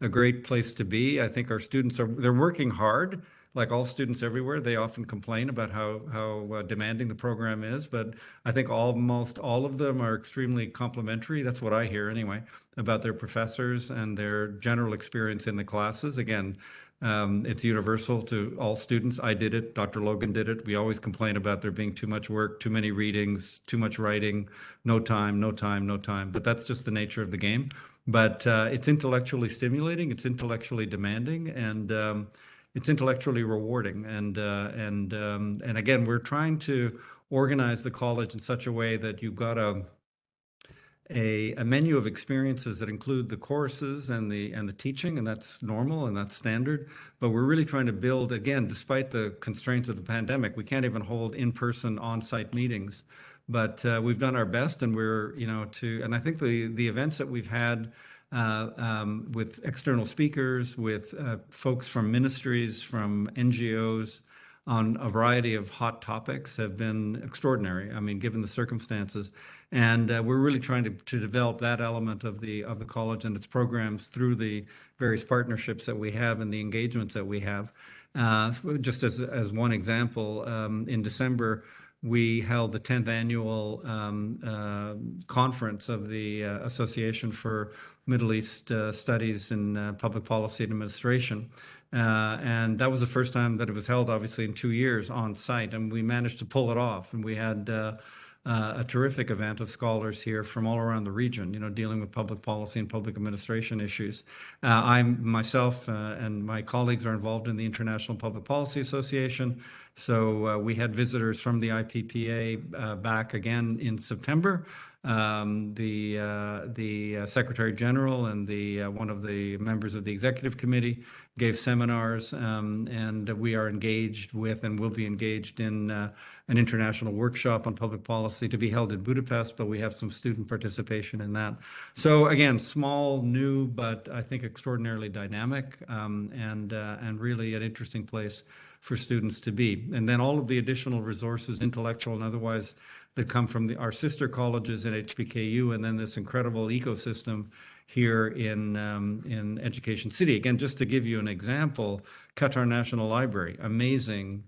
a great place to be. I think our students they're working hard, like all students everywhere. They often complain about how demanding the program is, but I think almost all of them are extremely complimentary. That's what I hear anyway, about their professors and their general experience in the classes. Again, it's universal to all students. I did it. Dr. Logan did it. We always complain about there being too much work, too many readings, too much writing, no time, no time, no time. But that's just the nature of the game. But it's intellectually stimulating, it's intellectually demanding, and it's intellectually rewarding. And again, we're trying to organize the college in such a way that you've got a menu of experiences that include the courses and the teaching, and that's normal and that's standard. But we're really trying to build, again, despite the constraints of the pandemic, we can't even hold in-person on-site meetings. But we've done our best, and we're, you know, and I think the events that we've had with external speakers, with folks from ministries, from NGOs, on a variety of hot topics have been extraordinary. I mean, given the circumstances, and we're really trying to develop that element of the college and its programs through the various partnerships that we have and the engagements that we have. Just as one example, in December, we held the 10th annual conference of the Association for Middle East Studies in Public Policy and Administration. And that was the first time that it was held, obviously, in 2 years on site, and we managed to pull it off. And we had a terrific event of scholars here from all around the region, you know, dealing with public policy and public administration issues. Myself and my colleagues are involved in the International Public Policy Association. So we had visitors from the IPPA back again in September. The Secretary General and one of the members of the Executive Committee gave seminars, and we are engaged with and will be engaged in an international workshop on public policy to be held in Budapest, but we have some student participation in that. So again, small, new, but I think extraordinarily dynamic, and really an interesting place for students to be. And then all of the additional resources, intellectual and otherwise, that come from our sister colleges at HBKU, and then this incredible ecosystem here in Education City. Again, just to give you an example, Qatar National Library, amazing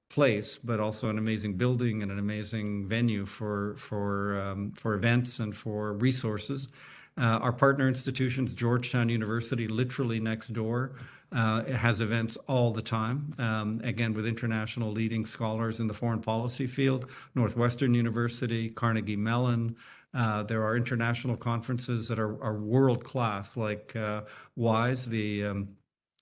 place, but also an amazing building and an amazing venue for events and for resources. Our partner institutions, Georgetown University, literally next door, it has events all the time, again, with international leading scholars in the foreign policy field. Northwestern University, Carnegie Mellon. There are international conferences that are world-class, like WISE, the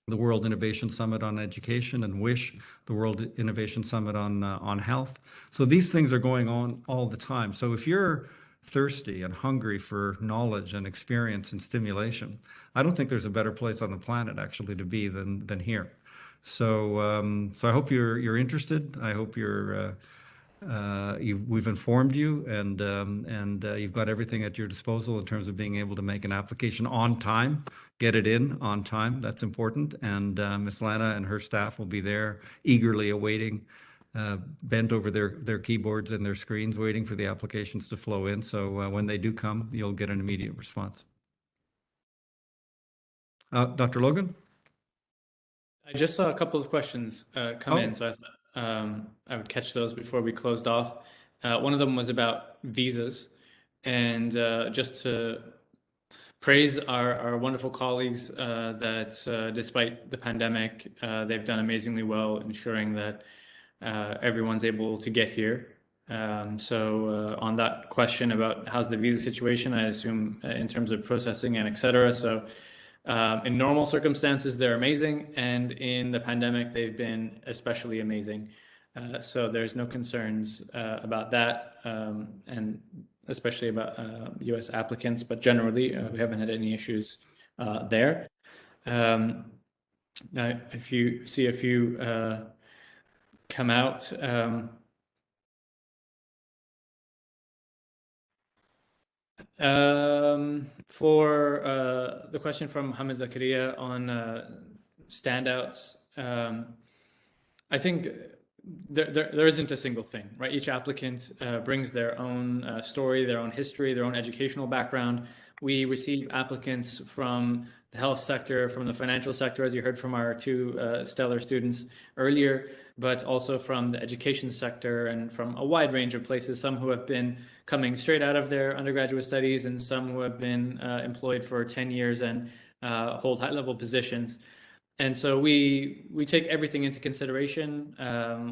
World Innovation Summit on Education, and WISH, the World Innovation Summit on Health. So these things are going on all the time. So if you're thirsty and hungry for knowledge and experience and stimulation, I don't think there's a better place on the planet actually to be than here. So so I hope you're interested. I hope we've informed you, and you've got everything at your disposal in terms of being able to make an application on time, get it in on time. That's important. And Ms. Lana and her staff will be there eagerly awaiting, bent over their keyboards and their screens, waiting for the applications to flow in. So when they do come, you'll get an immediate response. Dr. Logan? I just saw a couple of questions come in, so I thought I would catch those before we closed off. One of them was about visas, and just to praise our wonderful colleagues that despite the pandemic, they've done amazingly well ensuring that everyone's able to get here. So on that question about how's the visa situation, I assume in terms of processing and et cetera. So in normal circumstances, they're amazing. And in the pandemic, they've been especially amazing. So there's no concerns about that, and especially about US applicants, but generally we haven't had any issues there. Now, if you see a few come out, for the question from Hamid Zakaria on standouts, I think there isn't a single thing, right? Each applicant brings their own story, their own history, their own educational background. We receive applicants from the health sector, from the financial sector, as you heard from our two stellar students earlier, but also from the education sector and from a wide range of places, some who have been coming straight out of their undergraduate studies and some who have been employed for 10 years and hold high-level positions. And so we take everything into consideration.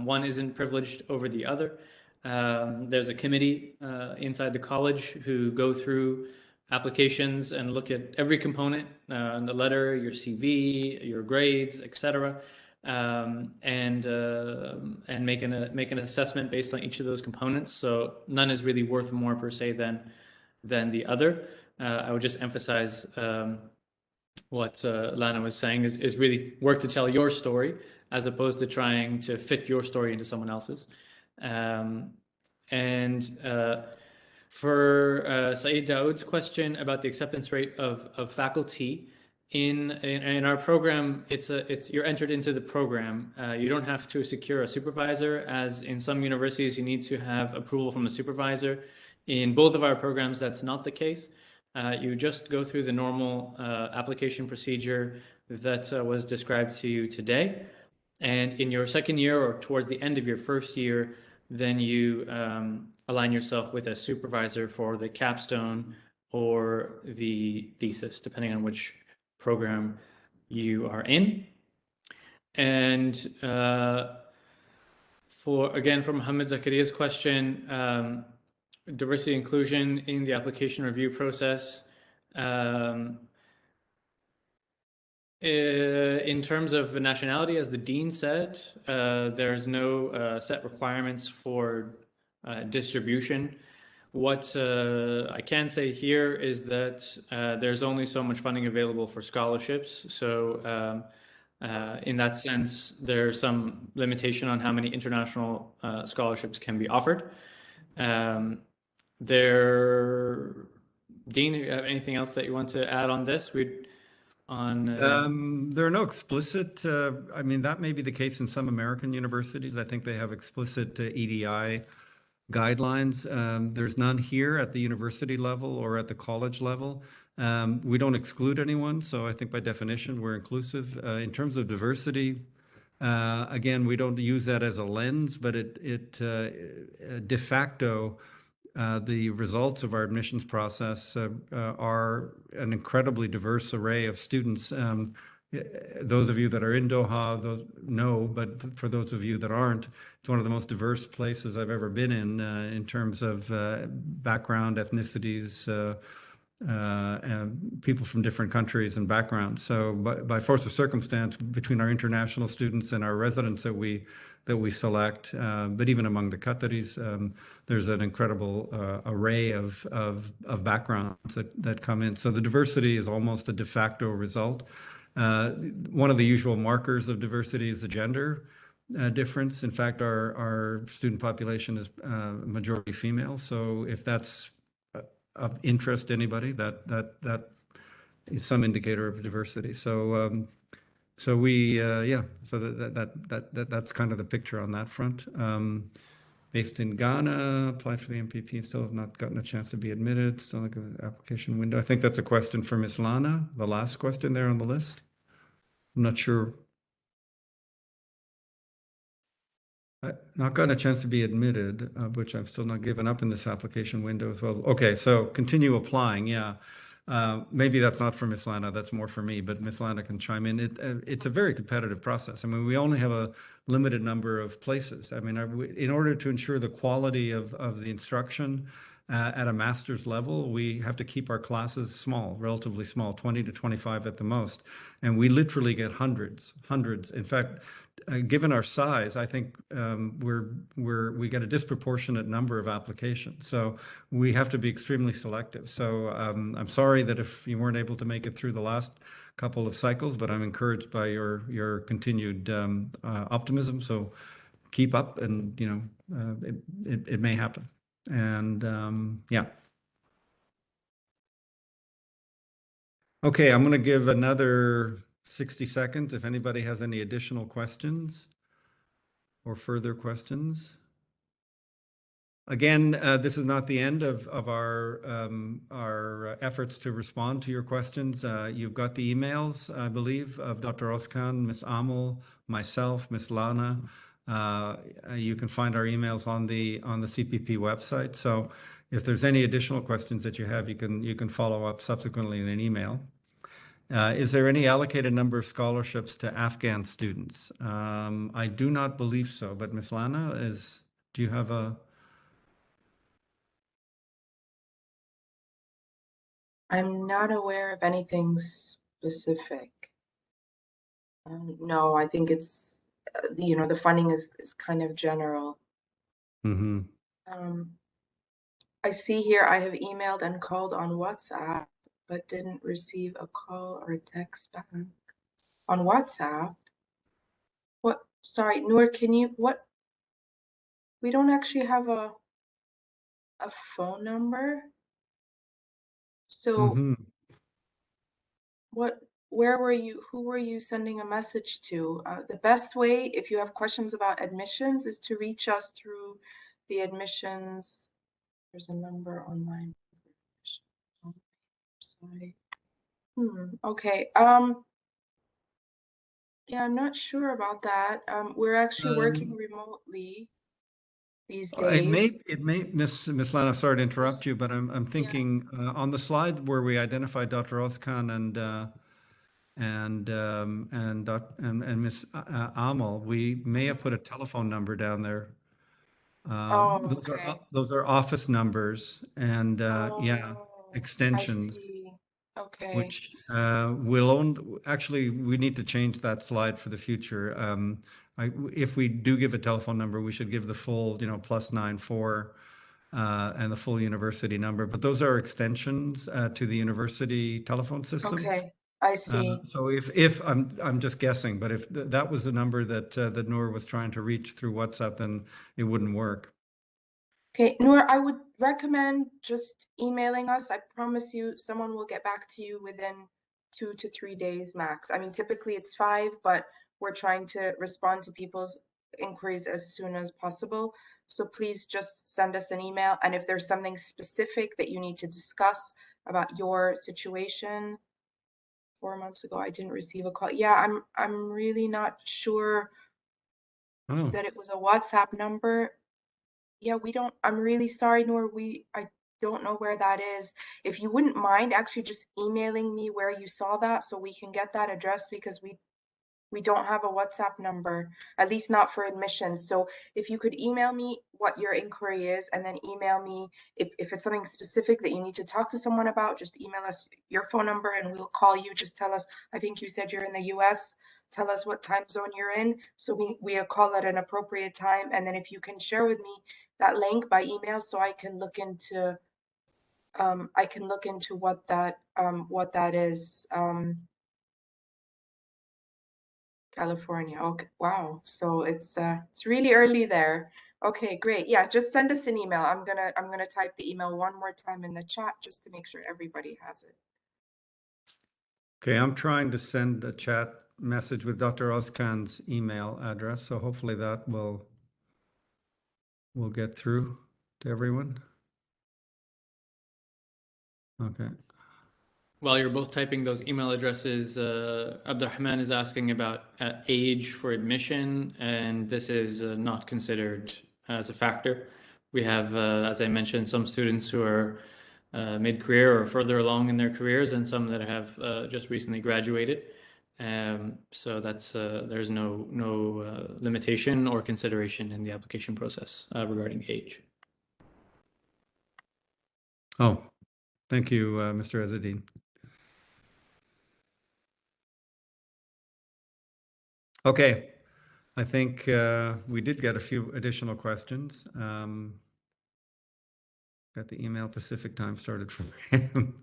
One isn't privileged over the other. There's a committee inside the college who go through applications and look at every component, the letter, your CV, your grades, etc., and make an assessment based on each of those components. So none is really worth more per se than the other. I would just emphasize what Lana was saying is really work to tell your story as opposed to trying to fit your story into someone else's. For Saeed Daoud's question about the acceptance rate of faculty in our program, you're entered into the program. You don't have to secure a supervisor, as in some universities you need to have approval from a supervisor. In both of our programs, that's not the case. You just go through the normal application procedure that was described to you today. And in your second year or towards the end of your first year, then you align yourself with a supervisor for the capstone or the thesis, depending on which program you are in. And from Mohammed Zakaria's question, diversity inclusion in the application review process. In terms of nationality, as the dean said, there's no set requirements for distribution. What I can say here is that there's only so much funding available for scholarships. So in that sense, there's some limitation on how many international scholarships can be offered. Dean, you have anything else that you want to add on this? There are no explicit, I mean, that may be the case in some American universities. I think they have explicit EDI guidelines. There's none here at the university level or at the college level. We don't exclude anyone, so I think by definition we're inclusive. In terms of diversity, again, we don't use that as a lens, but it de facto, the results of our admissions process are an incredibly diverse array of students. Those of you that are in Doha know, but for those of you that aren't, it's one of the most diverse places I've ever been in terms of background, ethnicities, and people from different countries and backgrounds. So by force of circumstance, between our international students and our residents that we select, but even among the Qataris, there's an incredible array of backgrounds that come in. So the diversity is almost a de facto result. One of the usual markers of diversity is the gender difference. In fact, our student population is majority female. So if that's of interest to anybody, that is some indicator of diversity. So that's kind of the picture on that front. Based in Ghana, applied for the MPP, still have not gotten a chance to be admitted. Still like an application window. I think that's a question for Ms. Lana, the last question there on the list. I'm not sure. Not gotten a chance to be admitted, which I've still not given up in this application window as well. Okay, so continue applying. Yeah, maybe that's not for Ms. Lana, that's more for me, but Ms. Lana can chime in. It's a very competitive process. I mean, we only have a limited number of places. I mean, in order to ensure the quality of the instruction at a master's level, we have to keep our classes small, relatively small, 20 to 25 at the most. And we literally get hundreds. In fact, given our size, I think we get a disproportionate number of applications. So we have to be extremely selective. So I'm sorry that if you weren't able to make it through the last couple of cycles, but I'm encouraged by your continued optimism. So keep up, and it may happen. And yeah. Okay, I'm going to give another 60 seconds if anybody has any additional questions. or further questions? Again, this is not the end of our efforts to respond to your questions. You've got the emails, I believe, of Dr. Oskan, Ms. Amal, myself, Ms. Lana. You can find our emails on the CPP website. So if there's any additional questions that you have, you can follow up subsequently in an email. Is there any allocated number of scholarships to Afghan students? I do not believe so, but Ms. Lana, do you have a... I'm not aware of anything specific. No, I think it's, the funding is kind of general. Mm-hmm. I see here I have emailed and called on WhatsApp, but didn't receive a call or a text back. On WhatsApp? What? Sorry, Noor, we don't actually have a phone number. So Mm-hmm. who were you sending a message to? The best way, if you have questions about admissions, is to reach us through the admissions. There's a number online. Website. Okay. Yeah, I'm not sure about that. We're actually working remotely these days. It may, Miss Lana, sorry to interrupt you, but I'm thinking on the slide where we identified Dr. Oskan and Miss Amal, we may have put a telephone number down there. Oh, okay. Those are office numbers and yeah, Oh, I extensions, see. Okay. which actually, we need to change that slide for the future. If we do give a telephone number, we should give the full, +94 and the full university number. But those are extensions to the university telephone system. Okay, I see. So if I'm just guessing, but if that was the number that Noor was trying to reach through WhatsApp, then it wouldn't work. Okay, Noor, I would recommend just emailing us. I promise you someone will get back to you within 2 to 3 days max. I mean, typically it's 5, but we're trying to respond to people's inquiries as soon as possible. So please just send us an email. And if there's something specific that you need to discuss about your situation, 4 months ago, I didn't receive a call. Yeah, I'm really not sure that it was a WhatsApp number. Yeah, I'm really sorry, Noor. I don't know where that is. If you wouldn't mind actually just emailing me where you saw that so we can get that address, because we don't have a WhatsApp number, at least not for admissions. So if you could email me what your inquiry is, and then email me if it's something specific that you need to talk to someone about, just email us your phone number and we'll call you. Just tell us, I think you said you're in the US. Tell us what time zone you're in, so we call at an appropriate time. And then if you can share with me that link by email, so I can look into what that is. California. Okay. Wow. So it's really early there. Okay, great. Yeah, just send us an email. I'm gonna type the email one more time in the chat just to make sure everybody has it. Okay, I'm trying to send a chat message with Dr. Oskan's email address, so hopefully that will get through to everyone. Okay. While you're both typing those email addresses, Abdurrahman is asking about age for admission, and this is not considered as a factor. We have, as I mentioned, some students who are mid-career or further along in their careers, and some that have just recently graduated. So that's there's no limitation or consideration in the application process regarding age. Oh, thank you, Mr. Azzedine. Okay, I think we did get a few additional questions. Got the email Pacific time started from him.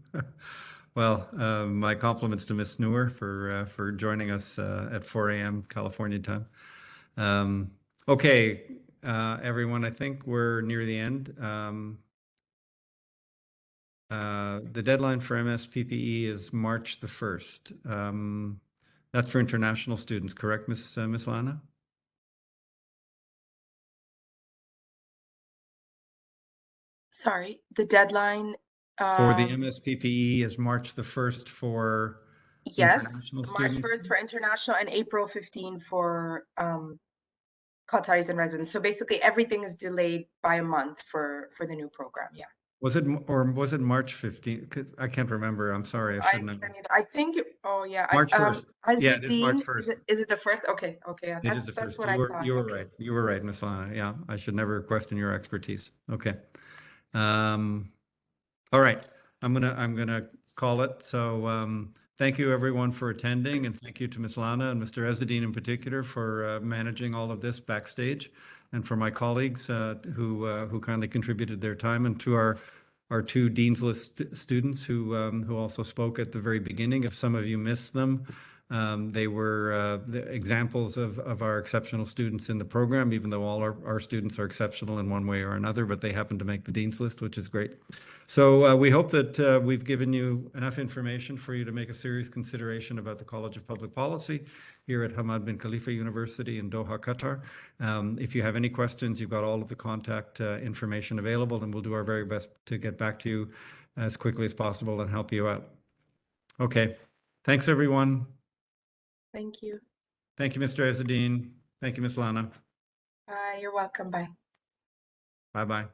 Well, my compliments to Miss Noor for joining us at 4 a.m. California time. Okay, everyone, I think we're near the end. The deadline for MSPPE is March the 1st. That's for international students, correct, Miss Lana? Sorry, the deadline. For the MSPPE is March the 1st for Yes, international March students? 1st for international and April 15 for Qataris and residents. So basically everything is delayed by a month for the new program. Yeah. Was it March 15th? I can't remember. I'm sorry. I should know. I think, oh yeah. March 1st. As Yeah, the it is March dean, 1st. is it the first? Okay. Yeah, It is the that's first. what I thought. You were Okay. right. You were right, Ms. Lana. Yeah, I should never question your expertise. Okay. All right. I'm gonna call it. So thank you everyone for attending, and thank you to Ms. Lana and Mr. Ezzedine in particular for managing all of this backstage, and for my colleagues who kindly contributed their time, and to our two Dean's List students who also spoke at the very beginning. If some of you missed them, they were the examples of our exceptional students in the program, even though all our students are exceptional in one way or another, but they happen to make the Dean's List, which is great. So we hope that we've given you enough information for you to make a serious consideration about the College of Public Policy here at Hamad bin Khalifa University in Doha, Qatar. If you have any questions, you've got all of the contact information available, and we'll do our very best to get back to you as quickly as possible and help you out. Okay. Thanks, everyone. Thank you. Thank you, Mr. Ezzedine. Thank you, Ms. Lana. Bye. You're welcome. Bye. Bye-bye.